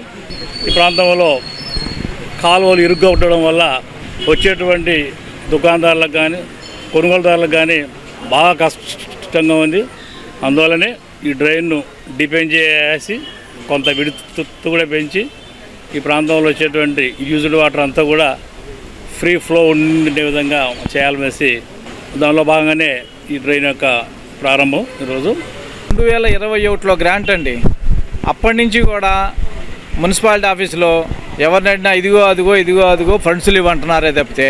ఈ ప్రాంతంలో కాలువలు ఇరుగ్గా ఉండడం వల్ల వచ్చేటువంటి దుకాణదారులకు కానీ కొనుగోలుదారులకు కానీ బాగా కష్టంగా ఉంది. అందువల్లనే ఈ డ్రైన్ను డిపెండ్ చేసి కొంత విడుతు కూడా పెంచి ఈ ప్రాంతంలో వచ్చేటువంటి యూజ్డ్ వాటర్ అంతా కూడా ఫ్రీ ఫ్లో ఉండే విధంగా చేయాలనేసి దానిలో భాగంగానే ఈ డ్రైన్ యొక్క ప్రారంభం ఈరోజు. 2021లో గ్రాంట్ అండి. అప్పటి నుంచి కూడా మున్సిపాలిటీ ఆఫీసులో ఎవరినైనా ఇదిగో ఫండ్స్లు ఇవ్వంటున్నారే తప్పితే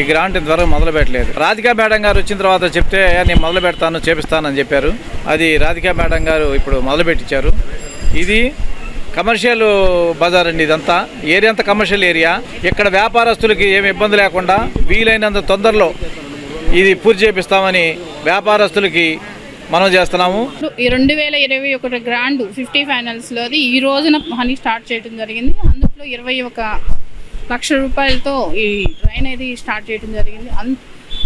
ఈ గ్రాంట్ ఇంతవరకు మొదలు పెట్టలేదు. రాధికా మేడం గారు వచ్చిన తర్వాత చెప్తే నేను మొదలు పెడతాను, చేపిస్తానని చెప్పారు. అది రాధికా మేడం గారు ఇప్పుడు మొదలు పెట్టించారు. ఇది కమర్షియల్ బజార్ అండి. ఇదంతా ఏరియా అంతా కమర్షియల్ ఏరియా. ఇక్కడ వ్యాపారస్తులకి ఏమి ఇబ్బంది లేకుండా వీలైనంత తొందరలో ఇది పూర్తి చేపిస్తామని వ్యాపారస్తులకి మనం చేస్తున్నాము. ఈ 2021 గ్రాండ్ 50 ఫైనల్స్లోది ఈ రోజున పని స్టార్ట్ చేయడం జరిగింది. అందులో 21 లక్షల రూపాయలతో ఈ ట్రైన్ అనేది స్టార్ట్ చేయడం జరిగింది.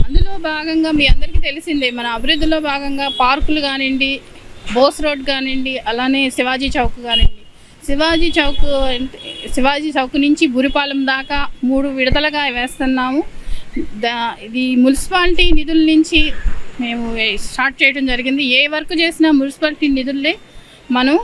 అందులో భాగంగా మీ అందరికీ తెలిసిందే, మన అభివృద్ధిలో భాగంగా పార్కులు కానివ్వండి, బోస్ రోడ్ కానివ్వండి, అలానే శివాజీ చౌక్ కానివ్వండి. శివాజీ చౌక్ నుంచి బురిపాలెం దాకా 3 విడతలుగా వేస్తున్నాము. ఇది మున్సిపాలిటీ నిధుల నుంచి మేము స్టార్ట్ చేయడం జరిగింది. ఏ వర్క్ చేసినా మున్సిపాలిటీ నిధులే మనం.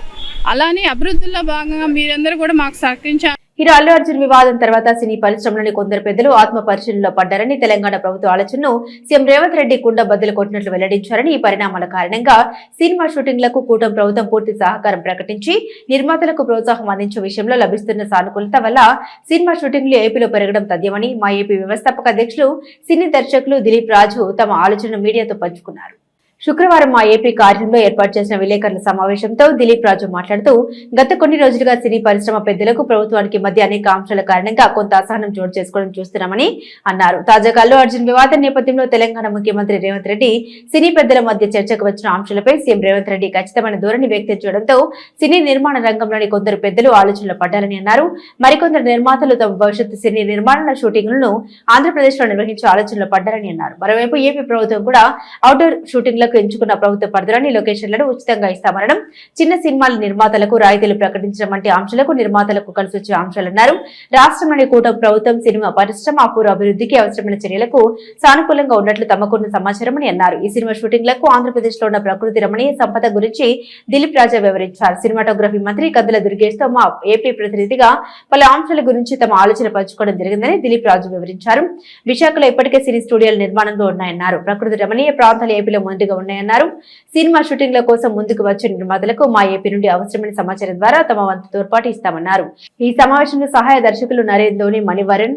అలానే అభివృద్ధిలో భాగంగా మీరందరూ కూడా మాకు సహకరించారు. హీరో అల్లు అర్జున్ వివాదం తర్వాత సినీ పరిశ్రమలోని కొందరు పెద్దలు ఆత్మ పరిశీలనలో పడ్డారని తెలంగాణ ప్రభుత్వ ఆలోచనను సీఎం రేవంత్ రెడ్డి కుండ బద్దలు కొట్టినట్లు వెల్లడించారని. ఈ పరిణామాల కారణంగా సినిమా షూటింగ్లకు కూటమి ప్రభుత్వం పూర్తి సహకారం ప్రకటించి నిర్మాతలకు ప్రోత్సాహం అందించే విషయంలో లభిస్తున్న సానుకూలత వల్ల సినిమా షూటింగ్లు ఏపీలో పెరగడం తథ్యమని మా ఏపీ వ్యవస్థాపక అధ్యక్షులు సినీ దర్శకులు దిలీప్ రాజు తమ ఆలోచనను మీడియాతో పంచుకున్నారు. శుక్రవారం మా ఏపీ కార్యాలయంలో ఏర్పాటు చేసిన విలేకరుల సమావేశంతో దిలీప్ రాజు మాట్లాడుతూ గత కొన్ని రోజులుగా సినీ పరిశ్రమ పెద్దలకు ప్రభుత్వానికి మధ్య అనేక అంశాల కారణంగా కొంత అసహనం చోటు చేసుకోవడం చూస్తున్నామని అన్నారు. తాజాగా అల్లు అర్జున్ వివాదం నేపథ్యంలో తెలంగాణ ముఖ్యమంత్రి రేవంత్ రెడ్డి సినీ పెద్దల మధ్య చర్చకు వచ్చిన అంశాలపై సీఎం రేవంత్ రెడ్డి ఖచ్చితమైన ధోరణి వ్యక్తం చేయడంతో సినీ నిర్మాణ రంగంలోని కొందరు పెద్దలు ఆలోచనలు పడ్డారని అన్నారు. మరికొందరు నిర్మాతలు తమ భవిష్యత్తు సినీ నిర్మాణ షూటింగ్లను ఆంధ్రప్రదేశ్ లో నిర్వహించే ఆలోచనలు పడ్డారని అన్నారు. మరోవైపు ఏపీ ప్రభుత్వం కూడా అవుట్డోర్ షూటింగ్లకు ఎంచుకున్న ప్రభుత్వ పరిధిలోని లొకేషన్లను ఉచితంగా ఇస్తామనడం, చిన్న సినిమాల నిర్మాతలకు రాయితీలు ప్రకటించడం వంటి అంశాలకు నిర్మాతలకు కలిసి వచ్చే అంశాలన్నారు. రాష్ట్రంలోని కూటమి ప్రభుత్వం సినిమా పరిశ్రమ అపూర్వ అభివృద్ధికి అవసరమైన చర్యలకు సానుకూలంగా ఉన్నట్లు తమకున్న సమాచారం అని అన్నారు. ఈ సినిమా షూటింగ్లకు ఆంధ్రప్రదేశ్ లో ఉన్న ప్రకృతి రమణీయ సంపద గురించి దిలీప్ రాజా వివరించారు. సినిమాటోగ్రఫీ మంత్రి కందుల దుర్గేష్ తో మా ఏపీ ప్రతినిధిగా పలు అంశాల గురించి తమ ఆలోచన పంచుకోవడం జరిగిందని దిలీప్ రాజు వివరించారు. విశాఖలో ఇప్పటికే సినీ స్టూడియోల నిర్మాణంలో ఉన్నాయన్నారు. ప్రకృతి రమణీయ ప్రాంతాలు ఏపీలో మొదటిగా ఉన్నాయన్నారు. సినిమా షూటింగ్ల కోసం ముందుకు వచ్చే నిర్మాతలకు మా ఏపీ నుండి అవసరమైన సమాచారం ద్వారా తమ వంతు తోడ్పాటు ఇస్తామన్నారు. ఈ సమావేశంలో సహాయ దర్శకులు నరేంద్ర ధోని, మణివరన్,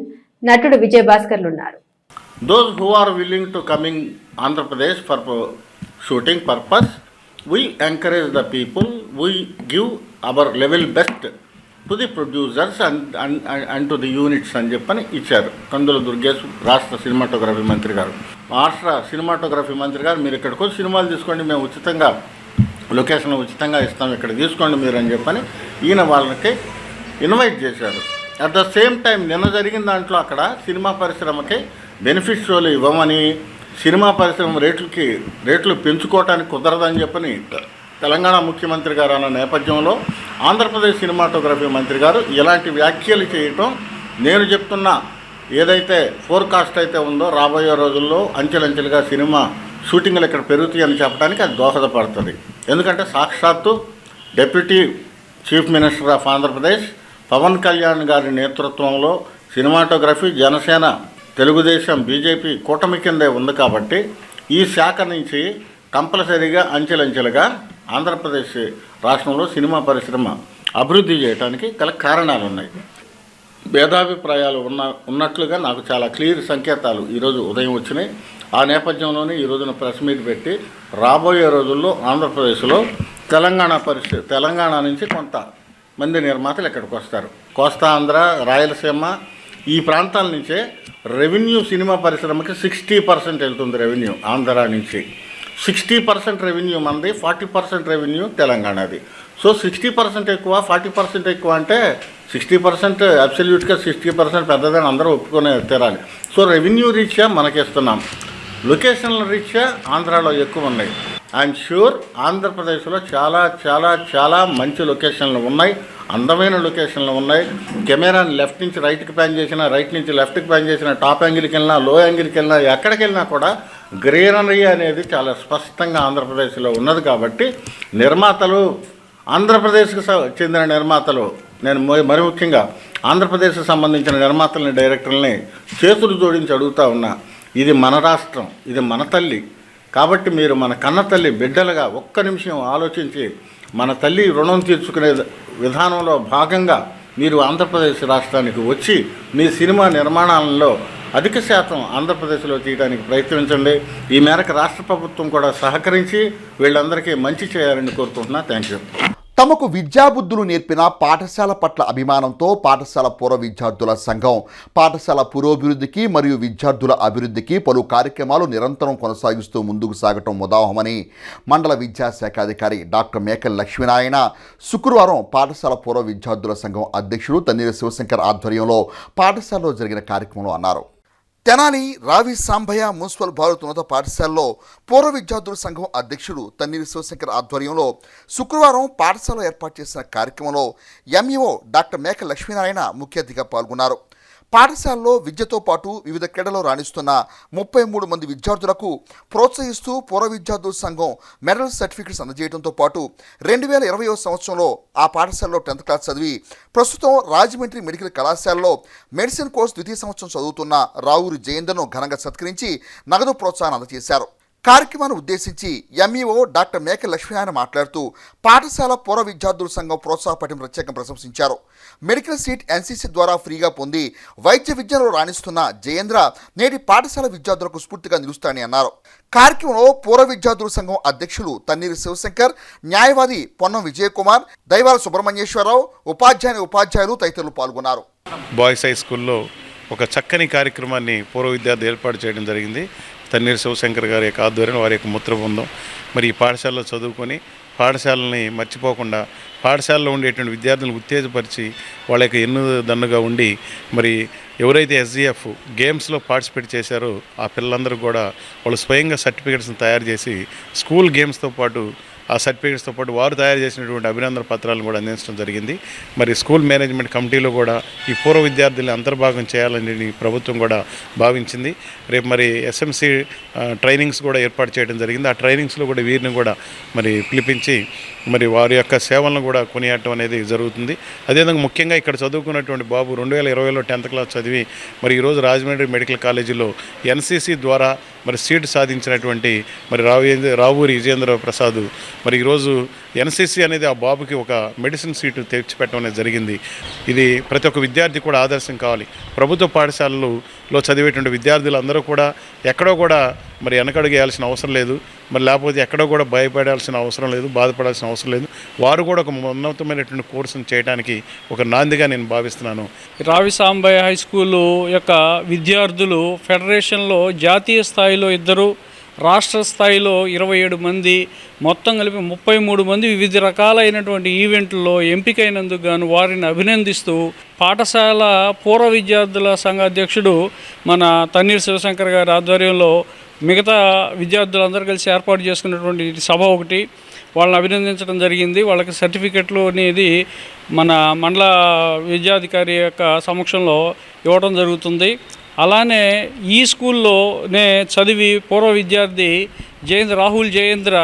నటుడు విజయ్ భాస్కర్లు ఉన్నారు. Those who are willing to coming Andhra Pradesh for shooting purpose, we encourage the people, we give our level best to the producers and to the units అని చెప్పని ఇచ్చారు కందుల దుర్గేష్ రాష్ట్ర సినిమాటోగ్రఫీ మంత్రి గారు. రాష్ట్ర సినిమాటోగ్రఫీ మంత్రి గారు మీరు ఇక్కడికి వచ్చి సినిమాలు తీసుకోండి, మేము ఉచితంగా లొకేషన్ ఉచితంగా ఇస్తాం, ఇక్కడ తీసుకోండి మీరు అని చెప్పని ఈయన వాళ్ళకి ఇన్వైట్ చేశారు. అట్ ద సేమ్ టైం నిన్న జరిగిన దాంట్లో అక్కడ సినిమా పరిశ్రమకి బెనిఫిట్ షోలు ఇవ్వమని, సినిమా పరిశ్రమ రేట్లు పెంచుకోవటానికి కుదరదని చెప్పని తెలంగాణ ముఖ్యమంత్రి గారు అన్న నేపథ్యంలో ఆంధ్రప్రదేశ్ సినిమాటోగ్రఫీ మంత్రి గారు ఇలాంటి వ్యాఖ్యలు చేయటం, నేను చెప్తున్న ఏదైతే ఫోర్కాస్ట్ అయితే ఉందో రాబోయే రోజుల్లో అంచెలంచెలుగా సినిమా షూటింగ్లు ఇక్కడ పెరుగుతాయని చెప్పడానికి అది దోహదపడుతుంది. ఎందుకంటే సాక్షాత్తు deputy chief minister of Andhra Pradesh Pawan Kalyan గారి నేతృత్వంలో సినిమాటోగ్రఫీ జనసేన, తెలుగుదేశం, బీజేపీ కూటమి కిందే ఉంది కాబట్టి ఈ శాఖ నుంచి కంపల్సరీగా అంచెలంచెలుగా ఆంధ్రప్రదేశ్ రాష్ట్రంలో సినిమా పరిశ్రమ అభివృద్ధి చేయడానికి గల కారణాలు ఉన్నాయి. భేదాభిప్రాయాలు ఉన్నట్లుగా నాకు చాలా క్లియర్ సంకేతాలు ఈరోజు ఉదయం వచ్చినాయి. ఆ నేపథ్యంలోనే ఈ రోజున ప్రెస్ మీట్ పెట్టి రాబోయే రోజుల్లో ఆంధ్రప్రదేశ్లో తెలంగాణ నుంచి కొంతమంది నిర్మాతలు ఇక్కడికి వస్తారు. కోస్తా ఆంధ్ర, రాయలసీమ ఈ ప్రాంతాల నుంచే రెవెన్యూ సినిమా పరిశ్రమకి 60% వెళ్తుంది. రెవెన్యూ ఆంధ్ర నుంచి 60% రెవెన్యూ మంది, 40% రెవెన్యూ తెలంగాణది. సో 60% ఎక్కువ, 40% ఎక్కువ అంటే 60% అబ్సల్యూట్గా 60% పెద్దదని అందరూ ఒప్పుకొని తీరాలి. సో రెవెన్యూ రీత్యా మనకిస్తున్నాం, లొకేషన్ల రీత్యా ఆంధ్రాలో ఎక్కువ ఉన్నాయి. ఐఎమ్ షూర్ ఆంధ్రప్రదేశ్లో చాలా చాలా చాలా మంచి లొకేషన్లు ఉన్నాయి, అందమైన లొకేషన్లు ఉన్నాయి. కెమెరాని లెఫ్ట్ నుంచి రైట్కి ప్యాన్ చేసినా, రైట్ నుంచి లెఫ్ట్కి ప్యాన్ చేసినా, టాప్ యాంగిల్కి వెళ్ళినా, లో యాంగిల్కి వెళ్ళినా, ఎక్కడికి వెళ్ళినా కూడా గ్రీనరీ అనేది చాలా స్పష్టంగా ఆంధ్రప్రదేశ్లో ఉన్నది. కాబట్టి నిర్మాతలు, ఆంధ్రప్రదేశ్కి చెందిన నిర్మాతలు, నేను మరి ముఖ్యంగా ఆంధ్రప్రదేశ్కి సంబంధించిన నిర్మాతలని, డైరెక్టర్లని చేతులు జోడించి అడుగుతూ ఉన్నా, ఇది మన రాష్ట్రం, ఇది మన తల్లి. కాబట్టి మీరు మన కన్న తల్లి బిడ్డలుగా ఒక్క నిమిషం ఆలోచించి మన తల్లి రుణం తీర్చుకునే విధానంలో భాగంగా మీరు ఆంధ్రప్రదేశ్ రాష్ట్రానికి వచ్చి మీ సినిమా నిర్మాణాలలో అధిక శాతం ఆంధ్రప్రదేశ్లో తీయడానికి ప్రయత్నించండి. ఈ మేరకు రాష్ట్ర ప్రభుత్వం కూడా సహకరించి వీళ్ళందరికీ మంచి చేయాలని కోరుకుంటున్నా. Thank you. తమకు విద్యాబుద్ధులు నేర్పిన పాఠశాల పట్ల అభిమానంతో పాఠశాల పూర్వ విద్యార్థుల సంఘం పాఠశాల పురోభివృద్ధికి మరియు విద్యార్థుల అభివృద్ధికి పలు కార్యక్రమాలు నిరంతరం కొనసాగిస్తూ ముందుకు సాగటం ముదావహమని మండల విద్యాశాఖ అధికారి డాక్టర్ మేకల్ లక్ష్మీనారాయణ శుక్రవారం పాఠశాల పూర్వ విద్యార్థుల సంఘం అధ్యక్షుడు తన్నీరు శివశంకర్ ఆధ్వర్యంలో పాఠశాలలో జరిగిన కార్యక్రమంలో అన్నారు. తెనాలి రావి సాంబయ్య మున్సిపల్ భారత్ ఉన్నత పాఠశాలలో పూర్వ విద్యార్థుల సంఘం అధ్యక్షుడు తన్నీరు శివశంకర్ ఆధ్వర్యంలో శుక్రవారం పాఠశాలలో ఏర్పాటు చేసిన కార్యక్రమంలో ఎంఈఓ డాక్టర్ మేక లక్ష్మీనారాయణ ముఖ్య అతిథిగా పాల్గొన్నారు. పాఠశాలలో విద్యతో పాటు వివిధ క్రీడల్లో రాణిస్తున్న 33 మంది విద్యార్థులకు ప్రోత్సహిస్తూ పూర్వ విద్యార్థుల సంఘం మెడల్ సర్టిఫికెట్స్ అందజేయడంతో పాటు 2020వ సంవత్సరంలో ఆ పాఠశాలలో 10th క్లాస్ చదివి ప్రస్తుతం రాజమండ్రి మెడికల్ కళాశాలలో మెడిసిన్ కోర్సు ద్వితీయ సంవత్సరం చదువుతున్న రావూరి జయేందర్ను ఘనంగా సత్కరించి నగదు ప్రోత్సాహాన్ని అందజేశారు. కార్యక్రమాన్ని ఉద్దేశించి ఎంఈఓ డాక్టర్ మేక లక్ష్మీనారాయణ మాట్లాడుతూ పాఠశాల పూర్వ విద్యార్థుల సంఘం ప్రోత్సాహపడిన ప్రత్యేకంగా ప్రశంసించారు. మెడికల్ సీట్ ఎన్సీసీ ద్వారా ఫ్రీగా పొంది వైద్య విద్యలో రాణిస్తున్న జయేంద్ర నేటి పాఠశాల విద్యార్థులకు స్ఫూర్తిగా నిలుస్తారని అన్నారు. కార్యక్రమంలో పూర్వ విద్యార్థుల సంఘం అధ్యక్షులు తన్నీరు శివశంకర్, న్యాయవాది పొన్నం విజయకుమార్, దైవాల సుబ్రహ్మణ్యేశ్వరరావు, ఉపాధ్యాయులు తదితరులు పాల్గొన్నారు. బాయ్స్ హై స్కూల్లో ఒక చక్కని కార్యక్రమాన్ని పూర్వ విద్యార్థి ఏర్పాటు చేయడం జరిగింది. తన్నీరు శివశంకర్ గారి యొక్క ఆధ్వర్యంలో వారి యొక్క ముద్ర బృందం మరి ఈ పాఠశాలలో చదువుకొని పాఠశాలని మర్చిపోకుండా పాఠశాలలో ఉండేటువంటి విద్యార్థులను ఉత్తేజపరిచి వాళ్ళ యొక్క ఎన్నుదన్నుగా ఉండి మరి ఎవరైతే ఎస్జిఎఫ్ గేమ్స్లో పార్టిసిపేట్ చేశారో ఆ పిల్లలందరూ కూడా వాళ్ళు స్వయంగా సర్టిఫికేట్స్ని తయారు చేసి స్కూల్ గేమ్స్తో పాటు ఆ సర్టిఫికేట్స్తో పాటు వారు తయారు చేసినటువంటి అభినందన పత్రాలను కూడా అందించడం జరిగింది. మరి స్కూల్ మేనేజ్మెంట్ కమిటీలో కూడా ఈ పూర్వ విద్యార్థులను అంతర్భాగం చేయాలని ప్రభుత్వం కూడా భావించింది. రేపు మరి ఎస్ఎంసి ట్రైనింగ్స్ కూడా ఏర్పాటు చేయడం జరిగింది. ఆ ట్రైనింగ్స్లో కూడా వీరిని కూడా మరి పిలిపించి మరి వారి యొక్క సేవలను కూడా కొనియాడటం అనేది జరుగుతుంది. అదేవిధంగా ముఖ్యంగా ఇక్కడ చదువుకున్నటువంటి బాబు 2020లో 10th క్లాస్ చదివి మరి ఈరోజు రాజమండ్రి మెడికల్ కాలేజీలో ఎన్సీసీ ద్వారా మరి సీటు సాధించినటువంటి మరి రావూరి విజయేంద్ర ప్రసాద్ మరి ఈరోజు ఎన్సీసీ అనేది ఆ బాబుకి ఒక మెడిసిన్ సీటు తెచ్చిపెట్టడం అనేది జరిగింది. ఇది ప్రతి ఒక్క విద్యార్థి కూడా ఆదర్శం కావాలి. ప్రభుత్వ పాఠశాలలో చదివేటువంటి విద్యార్థులందరూ కూడా ఎక్కడో కూడా మరి వెనకడుగేయాల్సిన అవసరం లేదు, మరి లేకపోతే ఎక్కడో కూడా భయపడాల్సిన అవసరం లేదు, బాధపడాల్సిన అవసరం లేదు. వారు కూడా ఒక ఉన్నతమైనటువంటి కోర్సును చేయడానికి ఒక నాందిగా నేను భావిస్తున్నాను. రావి సాంబయ్య హై స్కూలు యొక్క విద్యార్థులు ఫెడరేషన్లో జాతీయ స్థాయిలో 2, రాష్ట్ర స్థాయిలో 27 మంది, మొత్తం కలిపి 33 మంది వివిధ రకాలైనటువంటి ఈవెంట్లలో ఎంపికైనందుకు గాను వారిని అభినందిస్తూ పాఠశాల పూర్వ విద్యార్థుల సంఘ అధ్యక్షుడు మన తన్నీరు శివశంకర్ గారి ఆధ్వర్యంలో మిగతా విద్యార్థులందరూ కలిసి ఏర్పాటు చేసుకున్నటువంటి సభ ఒకటి, వాళ్ళని అభినందించడం జరిగింది. వాళ్ళకి సర్టిఫికెట్లు అనేది మన మండల విద్యాధికారి యొక్క సమక్షంలో ఇవ్వడం జరుగుతుంది. అలానే ఈ స్కూల్లోనే చదివి పూర్వ విద్యార్థి రాహుల్ జయేంద్ర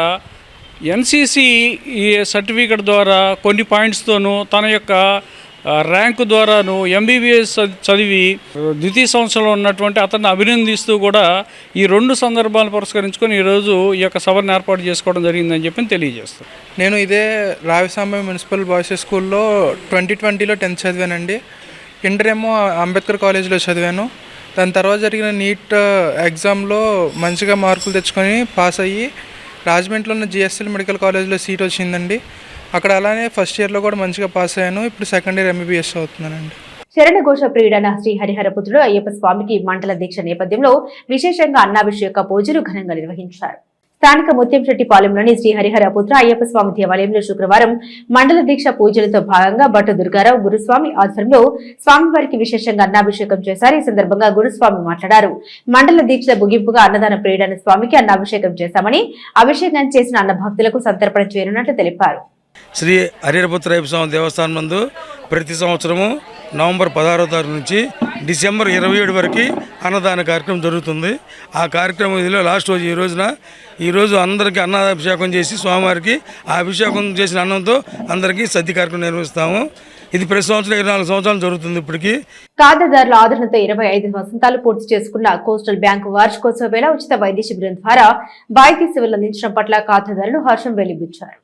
ఎన్సిసి ఈ సర్టిఫికెట్ ద్వారా కొన్ని పాయింట్స్తోనూ తన యొక్క ర్యాంకు ద్వారాను ఎంబీబీఎస్ చదివి ద్వితీయ సంవత్సరంలో ఉన్నటువంటి అతన్ని అభినందిస్తూ కూడా ఈ 2 సందర్భాలను పురస్కరించుకొని ఈరోజు ఈ యొక్క సభను ఏర్పాటు చేసుకోవడం జరిగిందని చెప్పి తెలియజేస్తాను. నేను ఇదే రావిసాంబ మున్సిపల్ బాయ్స్ స్కూల్లో 2020లో 10th చదివానండి. ఇంటర్ ఏమో అంబేద్కర్ కాలేజ్లో చదివాను. దాని తర్వాత జరిగిన నీట్ ఎగ్జామ్లో మంచిగా మార్కులు తెచ్చుకొని పాస్ అయ్యి రాజమండ్రిలో ఉన్న జిఎస్ఎల్ మెడికల్ కాలేజ్లో సీట్ వచ్చిందండి. అక్కడ అలానే ఫస్ట్ ఇయర్లో కూడా మంచిగా పాస్ అయ్యాను. ఇప్పుడు సెకండ్ ఇయర్ ఎంబీబీఎస్ అవుతున్నానండి. శరణఘోష ప్రియుడైన శ్రీ హరిహరపుత్రుడు అయ్యప్ప స్వామికి మండల దీక్ష నేపథ్యంలో విశేషంగా అన్నాభిషేక పూజలు ఘనంగా నిర్వహించారు. స్థానిక ముత్యంశెట్టిపాలెంలోని శ్రీ హరిహరపుత్ర అయ్యప్ప స్వామి దేవాలయంలో శుక్రవారం మండల దీక్ష పూజలతో భాగంగా భట్టు దుర్గారావు గురుస్వామి ఆధ్వర్యంలో స్వామివారికి విశేషంగా అన్నాభిషేకం చేశారు. ఈ సందర్భంగా గురుస్వామి మాట్లాడారు. మండల దీక్ష ముగింపుగా అన్నదాన ప్రియుడైన స్వామికి అన్నాభిషేకం చేశామని, అభిషేకం చేసిన అన్న భక్తులకు సంతర్పణ చేరున్నట్లు తెలిపారు. శ్రీ హరిహరపుత్ర అయ్యప్ప స్వామి దేవస్థానం నందు ప్రతి సంవత్సరము నవంబర్ 16వ తారీఖు నుంచి డిసెంబర్ 27 వరకు అన్నదాన కార్యక్రమం జరుగుతుంది. ఆ కార్యక్రమం ఇదిలో లాస్ట్ రోజు ఈరోజు అందరికీ అన్నాభిషేకం చేసి స్వామివారికి ఆ అభిషేకం చేసిన అన్నంతో అందరికీ సద్ది కార్యక్రమం నిర్వహిస్తాము. ఇది ప్రతి సంవత్సరం 24 సంవత్సరాలు జరుగుతుంది. ఇప్పటికీ ఖాతాదారుల ఆదరణతో 25 వసంతాలు పూర్తి చేసుకున్న కోస్టల్ బ్యాంకు వార్షికోత్సవ వేళ ఉచిత వైద్య శిబిరం ద్వారా బాధిత సేవలు అందించడం పట్ల ఖాతాదారులు హర్షం వెలిబుచ్చారు.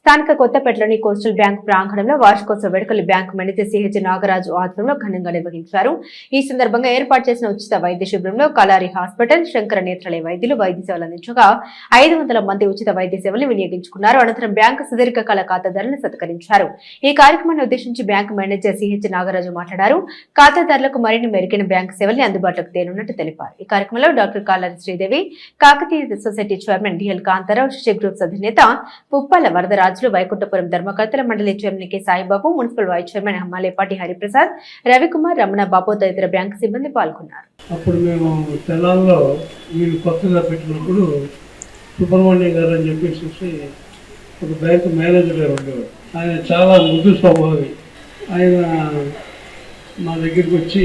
స్థానిక కొత్తపేటలోని కోస్టల్ బ్యాంకు ప్రాంగణంలో వార్షికోత్సవ వేడుకలు బ్యాంకు మేనేజర్ సిహెచ్ నాగరాజు ఆధ్వర్యంలో ఘనంగా నిర్వహించారు. ఈ సందర్భంగా ఏర్పాటు చేసిన ఉచిత వైద్య శిబిరంలో కలారి హాస్పిటల్, శంకర నేత్రాలయ వైద్యులు వైద్య సేవలు అందించగా 500 మంది ఉచిత వైద్య సేవలు వినియోగించుకున్నారు. అనంతరం బ్యాంకు సుదీర్ఘకాల ఖాతాదారులను సత్కరించారు. ఈ కార్యక్రమాన్ని ఉద్దేశించి బ్యాంకు మేనేజర్ సిహెచ్ నాగరాజు మాట్లాడారు. ఖాతాదారులకు మరిన్ని మెరుగైన బ్యాంకు సేవల్ని అందుబాటులోకి తేనున్నట్టు తెలిపారు. ఈ కార్యక్రమంలో doctor Kalari Sridevi, Kakatiya society chairman DL Kantharao, Sishu groups అధినేత పుప్పాల వరదరాజు, వైకుంఠపురం ధర్మకర్తల మండలి chairman K Saibabu, municipal vice chairman Hammalepati Hariprasad, Ravikumar, Ramana Babu తదితర బ్యాంకు సిబ్బంది పాల్గొన్నారు. అప్పుడు మేము తెలంగాణలో వీళ్ళు కొత్తగా పెట్టినప్పుడు సుబ్రహ్మణ్యం గారు అని చెప్పేసి ఒక బ్యాంకు మేనేజర్ గారు ఉండేవాడు. ఆయన చాలా మృదు స్వభావి. ఆయన మా దగ్గరికి వచ్చి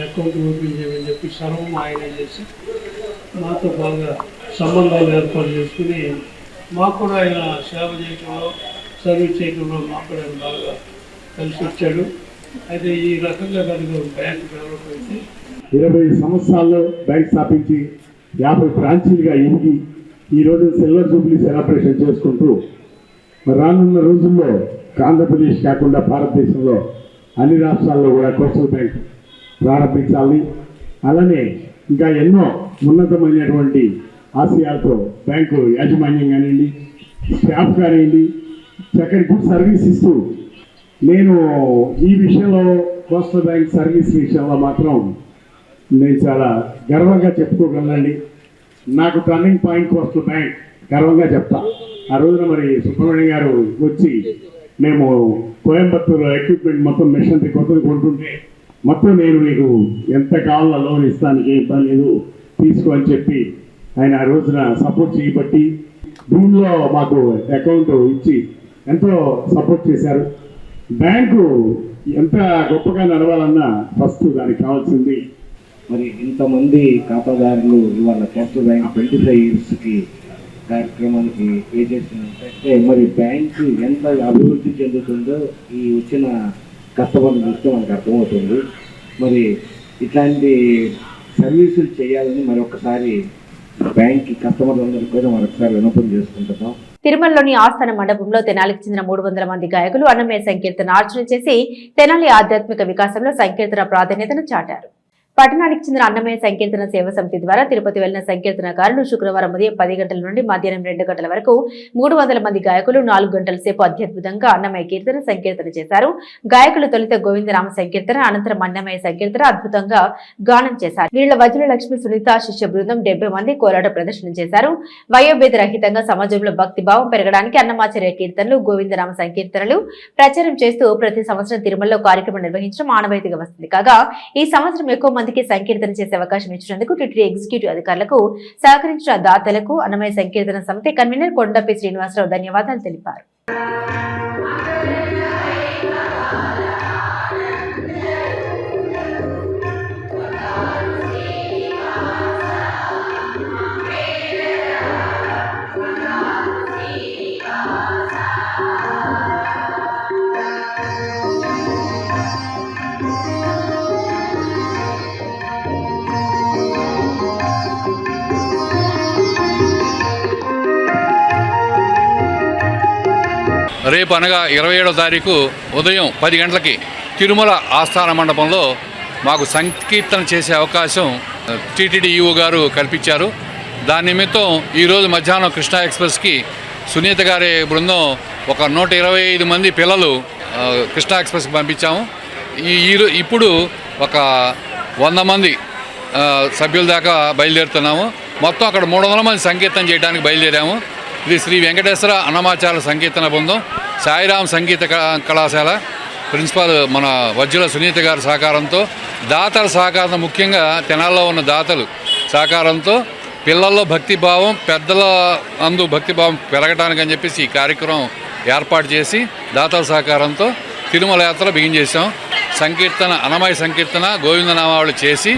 అకౌంట్ ఓపెన్ చేయమని చెప్పి సర్వం ఆయన చేసి మాతో బాగా సంబంధాలు ఏర్పాటు చేసుకుని మాకు కూడా ఆయన సేవ చేయడంలో, సర్వీస్ చేయడంలో మాకు కూడా ఆయన బాగా కలిసి వచ్చాడు. అయితే ఈ రకంగా కనుక బ్యాంక్ డెవలప్ అయితే 20 సంవత్సరాల్లో బ్యాంక్ స్థాపించి 50 బ్రాంచీలుగా ఎదిగి ఈరోజు సిల్వర్ జూబ్లీ సెలబ్రేషన్ చేసుకుంటూ రానున్న రోజుల్లో ఆంధ్రప్రదేశ్ కాకుండా భారతదేశంలో అన్ని రాష్ట్రాల్లో కూడా కోస్టల్ బ్యాంక్ ప్రారంభించాలని, అలానే ఇంకా ఎన్నో ఉన్నతమైనటువంటి ఆశయాలతో బ్యాంకు యాజమాన్యం కానివ్వండి, స్టాఫ్ కానివ్వండి, చక్కటి గుడ్ సర్వీస్ ఇస్తూ నేను ఈ విషయంలో కోస్టల్ బ్యాంక్ సర్వీస్ విషయంలో మాత్రం నేను చాలా గర్వంగా చెప్పుకోగలనండి. నాకు టర్నింగ్ పాయింట్ కోస్టల్ బ్యాంక్ గర్వంగా చెప్తా. ఆ రోజున మరి సుబ్రహ్మణ్యం గారు వచ్చి మేము కోయంబత్తూరు ఎక్విప్మెంట్ మొత్తం మిషనరీ కొత్తది కొంటుంటే మొత్తం నేను మీకు ఎంత కావాలో లోన్ ఇస్తానికి ఏం ఇబ్బంది లేదు తీసుకో అని చెప్పి ఆయన ఆ రోజున సపోర్ట్ చేయబట్టి దీనిలో మాకు అకౌంట్ ఇచ్చి ఎంతో సపోర్ట్ చేశారు. బ్యాంకు ఎంత గొప్పగా నడవాలన్నా ఫస్ట్ దానికి కావాల్సింది మరి ఇంతమంది ఖాతాదారులు ఇవాళ కోస్టల్ బ్యాంక్ 25 ఇయర్స్కి కార్యక్రమానికి పే చేసినట్టే మరి బ్యాంకు ఎంత అభివృద్ధి చెందుతుందో ఈ వచ్చిన కస్టమర్లు చూస్తే మనకు అర్థమవుతుంది. మరి ఇట్లాంటి సర్వీసులు చేయాలని మరొకసారి బ్యాంక్ కస్టమర్లందరికీ కూడా మరొకసారి విన్నపం చేసుకుంటున్నాం. తిరుమలలోని ఆస్థాన మండపంలో తెనాలికి చెందిన 300 మంది గాయకులు అన్నమయ్య సంకీర్తన అర్చన చేసి తెనాలి ఆధ్యాత్మిక వికాసంలో సంకీర్తన ప్రాధాన్యతను చాటారు. పట్టణానికి చెందిన అన్నమయ్య సంకీర్తన సేవ సమితి ద్వారా తిరుపతి వెళ్లిన సంకీర్తనకారులు శుక్రవారం ఉదయం 10 గంటల నుండి మధ్యాహ్నం 2 గంటల వరకు 300 మంది గాయకులు 4 గంటల సేపు అత్యద్భుతంగా అన్నమయ్య కీర్తన సంకీర్తన చేశారు. గాయకులు తొలుత గోవిందరామ సంకీర్తన, అనంతరం అన్నమయ్య సంకీర్తన అద్భుతంగా గానం చేశారు. వీళ్ళ వజ్ర లక్ష్మి సునీత శిష్య బృందం 70 మంది కోలాట ప్రదర్శన చేశారు. వయోభేద రహితంగా సమాజంలో భక్తి భావం పెరగడానికి అన్నమాచార్య కీర్తనలు, గోవిందరామ సంకీర్తనలు ప్రచారం చేస్తూ ప్రతి సంవత్సరం తిరుమలలో కార్యక్రమం నిర్వహించడం ఆనవాయితీగా వస్తుంది. కాగా ఈ సంవత్సరం ఎక్కువ మంది మందికి సంకీర్తన చేసే అవకాశం ఇచ్చినందుకు టీటీడీ ఎగ్జిక్యూటివ్ అధికారులకు సహకరించిన దాతలకు అన్నమయ్య సంకీర్తన సమితి కన్వీనర్ కొండపి శ్రీనివాసరావు ధన్యవాదాలు తెలిపారు. రేపు అనగా 27వ తారీఖు ఉదయం 10 గంటలకి తిరుమల ఆస్థాన మండపంలో మాకు సంకీర్తన చేసే అవకాశం టీటీడీ ఈఓ గారు కల్పించారు. దాని నిమిత్తం ఈరోజు మధ్యాహ్నం కృష్ణా ఎక్స్ప్రెస్కి సునీత గారి బృందం ఒక 125 మంది పిల్లలు కృష్ణా ఎక్స్ప్రెస్కి పంపించాము. ఇప్పుడు ఒక 100 మంది సభ్యుల దాకా బయలుదేరుతున్నాము. మొత్తం అక్కడ 300 మంది సంకీర్తన చేయడానికి బయలుదేరాము. ఇది శ్రీ వెంకటేశ్వర అన్నమాచార్య సంకీర్తన బృందం, సాయిరాం సంగీత కళాశాల ప్రిన్సిపాల్ మన వజ్జుల సునీత గారి సహకారంతో, దాతల సహకారంతో, ముఖ్యంగా తెనాల్లో ఉన్న దాతలు సహకారంతో పిల్లల్లో భక్తిభావం, పెద్దల అందు భక్తిభావం పెరగడానికి అని చెప్పేసి ఈ కార్యక్రమం ఏర్పాటు చేసి దాతల సహకారంతో తిరుమల యాత్ర బిగించేసాం. సంకీర్తన అన్నమయ్య సంకీర్తన గోవిందనామావళి చేసి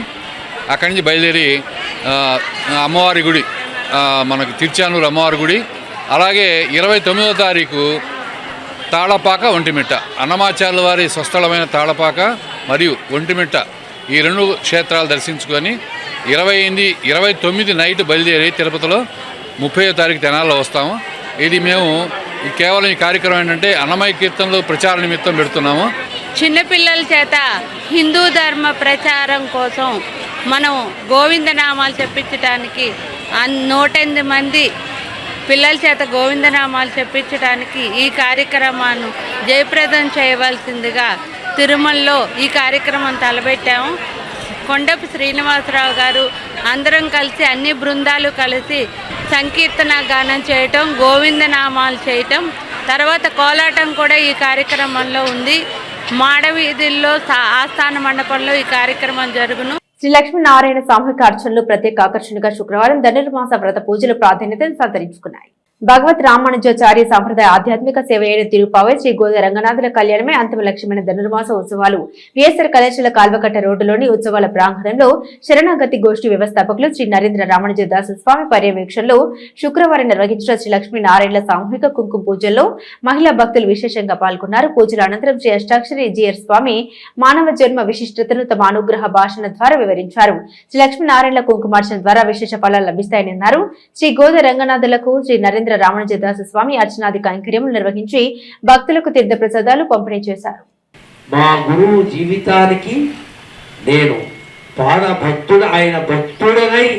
అక్కడి నుంచి బయలుదేరి అమ్మవారి గుడి, మనకి తిరుచానూరు అమ్మవారి గుడి, అలాగే 29వ తారీఖు తాళపాక, ఒంటిమిట్ట, అన్నమాచార్యుల వారి స్వస్థలమైన తాళపాక మరియు ఒంటిమిట్ట ఈ 2 క్షేత్రాలు దర్శించుకొని 29 నైట్ బయలుదేరి తిరుపతిలో 30వ తారీఖు తెనాల్లో వస్తాము. ఇది మేము కేవలం ఈ కార్యక్రమం ఏంటంటే అన్నమయ్య కీర్తనలు ప్రచార నిమిత్తం పెడుతున్నాము. చిన్నపిల్లల చేత హిందూ ధర్మ ప్రచారం కోసం మనం గోవిందనామాలు చెప్పించడానికి 108 మంది పిల్లల చేత గోవిందనామాలు చెప్పించడానికి ఈ కార్యక్రమాన్ని జయప్రదం చేయవలసిందిగా తిరుమలలో ఈ కార్యక్రమం తలపెట్టాము. కొండపి శ్రీనివాసరావు గారు అందరం కలిసి అన్ని బృందాలు కలిసి సంకీర్తన గానం చేయటం, గోవిందనామాలు చేయటం, తర్వాత కోలాటం కూడా ఈ కార్యక్రమంలో ఉంది. మాడవీధుల్లో ఆస్థాన మండపంలో ఈ కార్యక్రమం జరుగును. శ్రీ లక్ష్మీనారాయణ సామూహిక అర్చనలు ప్రత్యేక ఆకర్షణగా శుక్రవారం ధనుర్మాస వ్రత పూజలు ప్రాధాన్యతను సంతరించుకున్నాయి. భగవత్ రామానుజాచార్య సాంప్రదాయ ఆధ్యాత్మిక సేవ అయిన తిరుపావై శ్రీ గోద రంగనాథుల కళ్యాణమే అంతిమ లక్ష్యమైన ధనుర్మాస ఉత్సవాలు విఎస్ఆర్ కళాశాల కాల్వకట్ట రోడ్డులోని ఉత్సవాల ప్రాంగణంలో శరణాగతి గోష్ఠి వ్యవస్థాపకులు శ్రీ నరేంద్ర రామానుజదాస స్వామి పర్యవేక్షణలో శుక్రవారం నిర్వహించిన శ్రీ లక్ష్మీనారాయణ సామూహిక కుంకుమ పూజల్లో మహిళా భక్తులు విశేషంగా పాల్గొన్నారు. పూజల అనంతరం శ్రీ అష్టాక్షరి జీఆర్ స్వామి మానవ జన్మ విశిష్టతను తమ అనుగ్రహ భాషణ ద్వారా వివరించారు. శ్రీ లక్ష్మీనారాయణ కుంకుమార్చన ద్వారా విశేష ఫలాలు లభిస్తాయని అన్నారు. శ్రీ గోద రంగనాథులకు శ్రీ నరేంద్ర రామానుజదాస స్వామి అర్చనాది కైంకర్యములు నిర్వహించి భక్తులకు తీర్థ ప్రసాదాలు పంపిణీ చేశారు. మా గురువు జీవితానికి నేను పాద భక్తుడు, ఆయన భక్తుడనై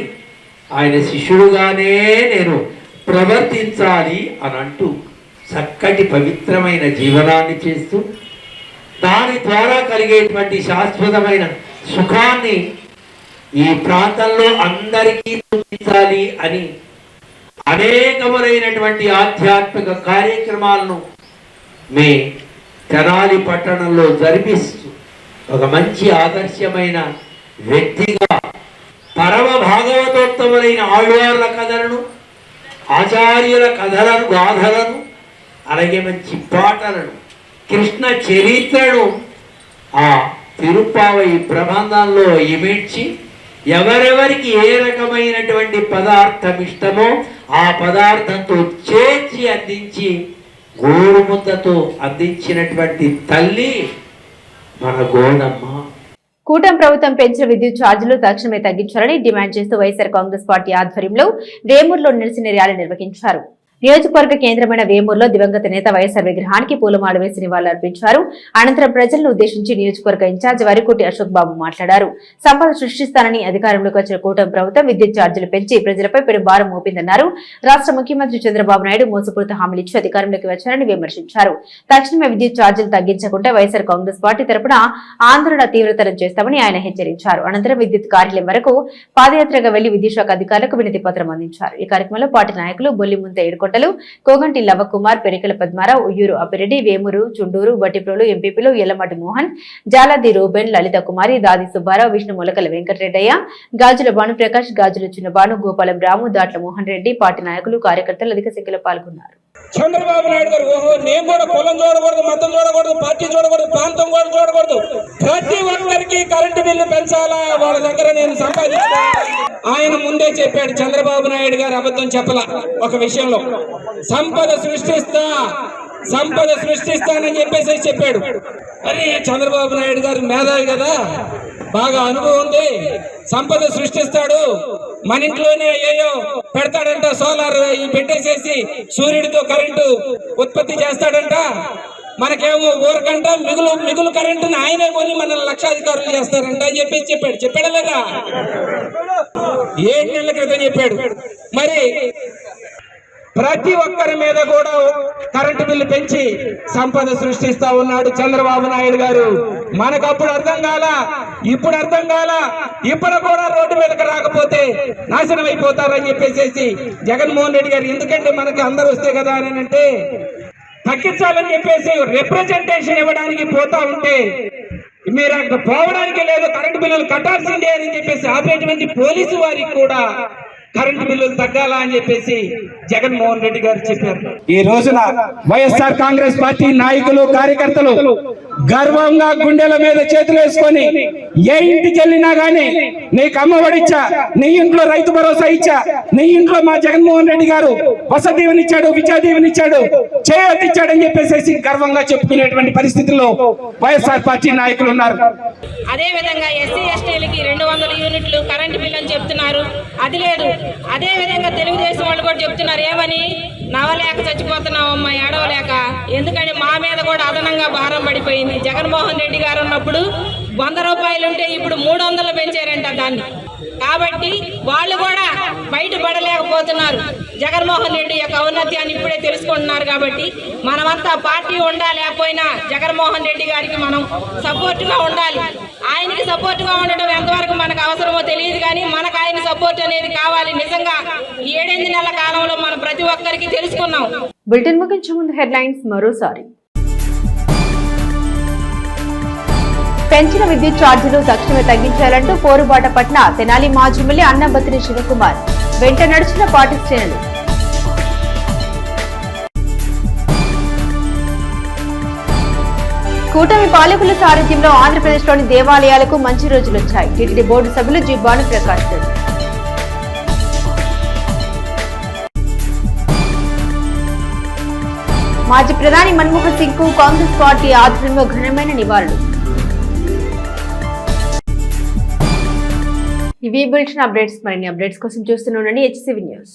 ఆయన శిష్యుడుగానే నేను ప్రవర్తించాలి అని అంటూ చక్కటి పవిత్రమైన జీవనాన్ని చేస్తూ దాని ద్వారా కలిగేటువంటి శాశ్వతమైన సుఖాన్ని ఈ ప్రాంతంలో అందరికీ చూపించాలి అని అనేకములైనటువంటి ఆధ్యాత్మిక కార్యక్రమాలను మీ తెనాలి పట్టణంలో జరిపిస్తూ ఒక మంచి ఆదర్శమైన వ్యక్తిగా పరమ భాగవతోత్తములైన ఆళ్వార్ల కథలను, ఆచార్యుల కథలను, గాథలను, అలాగే మంచి పాటలను, కృష్ణ చరిత్రను ఆ తిరుప్పావై ప్రబంధంలో ఇమిడ్చి ఎవరెవరికి ఏ రకమైనటువంటి పదార్థం ఇష్టమో ఆ పదార్థంతో చేర్చి అందించి గోరుముద్దతో అందించినటువంటి తల్లి మన గోడమ్మ. కూటమి ప్రభుత్వం పెంచిన విద్యుత్ ఛార్జీలు తక్షణమే తగ్గించాలని డిమాండ్ చేస్తూ వైఎస్ఆర్ కాంగ్రెస్ పార్టీ ఆధ్వర్యంలో వేమూరులో నిరసన ర్యాలీ నిర్వహించారు. నియోజకవర్గ కేంద్రమైన వేమూరులో దివంగత నేత వైఎస్ఆర్ విగ్రహానికి పూలమాల వేసి నివాళులర్పించారు. అనంతరం ప్రజలను ఉద్దేశించి నియోజకవర్గ ఇన్ఛార్జ్ వరికోటి అశోక్ బాబు మాట్లాడారు. సంపద సృష్టిస్తానని అధికారంలోకి వచ్చిన కూటమి ప్రభుత్వం విద్యుత్ ఛార్జీలు పెంచి ప్రజలపై పెను భారం మోపిందన్నారు. రాష్ట్ర ముఖ్యమంత్రి చంద్రబాబు నాయుడు మోసపూరిత హామీలిచ్చి అధికారంలోకి వచ్చారని విమర్శించారు. తక్షణమే విద్యుత్ ఛార్జీలు తగ్గించకుంటే వైఎస్ఆర్ కాంగ్రెస్ పార్టీ తరపున ఆందోళన తీవ్రతరం చేస్తామని ఆయన హెచ్చరించారు. అనంతరం విద్యుత్ కార్యాలయం వరకు పాదయాత్రగా వెళ్లి విద్యుత్ శాఖ అధికారులకు వినతి పత్రం అందించారు. ఈ కార్యక్రమంలో పార్టీ నాయకులు బొల్లిముంత ఏడుకొండ, కోటలు కోగంటి లవకుమార్, పెరికల పద్మారావు, ఉయ్యూరు అప్పిరెడ్డి, వేమూరు, చుండూరు, బట్టిప్రోలు ఎంపీపీలు యల్లమటి మోహన్, జాలాది రూబెన్, లలిత కుమారి, దాది సుబ్బారావు, విష్ణు ములకల వెంకటరెడ్డయ్య, గాజుల భానుప్రకాష్, గాజుల చిన్నబాను, గోపాలం రాము, దాట్ల మోహన్ రెడ్డి, పార్టీ నాయకులు, కార్యకర్తలు అధిక సంఖ్యలో పాల్గొన్నారు. చంద్రబాబు నాయుడు గారు ఓహో నేను కూడా కులం చూడకూడదు, మతం చూడకూడదు, పార్టీ చూడకూడదు, ప్రాంతం కూడా చూడకూడదు, ప్రతి ఒక్కరికి కరెంటు బిల్లు పెంచాలా, వాళ్ళ దగ్గర నేను సంపాదించుకోవాలి. ఆయన ముందే చెప్పాడు, చంద్రబాబు నాయుడు గారు అబద్ధం చెప్పలా. ఒక విషయంలో సంపద సృష్టిస్తానని చెప్పేసి చెప్పాడు. అరే చంద్రబాబు నాయుడు గారు మేధావి కదా, బాగా అనుభవం ఉంది, సంపద సృష్టిస్తాడు, మన ఇంట్లోనే ఏయో పెడతాడంట, సోలార్ పెట్టేసేసి సూర్యుడితో కరెంటు ఉత్పత్తి చేస్తాడంట, మనకేమో ఊరకంట మిగులు కరెంటుని ఆయనే కొని మన లక్షాధికారులు చేస్తారంట అని చెప్పాడు. చెప్పాడా లేదా? 7 నెలల క్రితం చెప్పాడు. మరి ప్రతి ఒక్కరి మీద కూడా కరెంటు బిల్లు పెంచి సంపద సృష్టిస్తా ఉన్నాడు చంద్రబాబు నాయుడు గారు. మనకు అప్పుడు అర్థం కాల, ఇప్పుడు అర్థం కాల, ఇప్పుడు కూడా రోడ్డు మీదకి రాకపోతే నాశనం అయిపోతారని చెప్పేసి జగన్మోహన్ రెడ్డి గారు, ఎందుకంటే మనకి అందరూ వస్తే కదా అని అంటే తగ్గించాలని చెప్పేసి రిప్రజెంటేషన్ ఇవ్వడానికి పోతా ఉంటే మీరు అక్కడ పోవడానికి లేదు, కరెంటు బిల్లులు కట్టాల్సిందే అని చెప్పేసి ఆపేటువంటి పోలీసు వారికి కూడా కరెంటు బిల్లులు తగ్గాలా అని చెప్పేసి జగన్మోహన్ రెడ్డి గారు చెప్పారు. ఈ రోజున వైఎస్ఆర్ కాంగ్రెస్ పార్టీ నాయకులు, కార్యకర్తలు గర్వంగా గుండెల మీద చేతులు వేసుకొని ఏ ఇంటికి వెళ్ళినా గానీ నీకు అమ్మఒడి ఇచ్చా, నీ ఇంట్లో రైతు భరోసా ఇచ్చా, నీ ఇంట్లో మా జగన్మోహన్ రెడ్డి గారు వసతి దీవెనిచ్చాడు, విద్యా దీవెనిచ్చాడు, చేయూత ఇచ్చాడని చెప్పేసి గర్వంగా చెప్పుకునేటువంటి పరిస్థితుల్లో వైఎస్ఆర్ పార్టీ నాయకులు ఉన్నారు. అదే విధంగా ఎస్సీ ఎస్టీలకి 200 యూనిట్లు కరెంటు బిల్ అని చెప్తున్నారు, అది లేదు. అదే విధంగా తెలుగుదేశం వాళ్ళు కూడా చెప్తున్నారు, ఏమని నవలేక చచ్చిపోతున్నామమ్మా ఏడవలేక, ఎందుకంటే మా మీద కూడా అదనంగా భారం పడిపోయింది. జగన్మోహన్ రెడ్డి గారు ఉన్నప్పుడు 100 రూపాయలు ఉంటే ఇప్పుడు 300 పెంచారంట దాన్ని. కాబట్టి వాళ్ళు కూడా బయటపడలేకపోతున్నారు. జగన్మోహన్ రెడ్డి యొక్క ఔన్నత్యాన్ని ఇప్పుడే తెలుసుకుంటున్నారు. కాబట్టి మనమంతా పార్టీ ఉండా లేకపోయినా జగన్మోహన్ రెడ్డి గారికి మనం సపోర్ట్గా ఉండాలి. ఆయనకి సపోర్ట్గా ఉండడం ఎంతవరకు మనకు అవసరమో తెలియదు, కానీ మనకు ఆయన సపోర్ట్ అనేది కావాలి. నిజంగా 7 నెలల కాలంలో మనం ప్రతి ఒక్కరికి తెలుసుకున్నాం. బులెటిన్ ముగించే ముందు హెడ్లైన్స్ మరోసారి. పెంచిన విద్యుత్ ఛార్జీలు తక్షణమే తగ్గించాలంటూ పోరుబాట పట్ల తెనాలి మాజీ ఎమ్మెల్యే అన్నబత్తిని శివకుమార్. వెంట నడిచిన పార్టీ శ్రేణులు. కూటమి పాలకుల సారథ్యంలో ఆంధ్రప్రదేశ్లోని దేవాలయాలకు మంచి రోజులొచ్చాయి. టీటీడీ బోర్డు సభ్యులు జి భానుప్రకాష్. మాజీ ప్రధాని మన్మోహన్ సింగ్ కు కాంగ్రెస్ పార్టీ ఆధ్వర్యంలో ఘనమైన నివాళులు. ఇవి బులెటిన్ అప్డేట్స్. మరిన్ని అప్డేట్స్ కోసం చూస్తూనే ఉండండి HCV న్యూస్.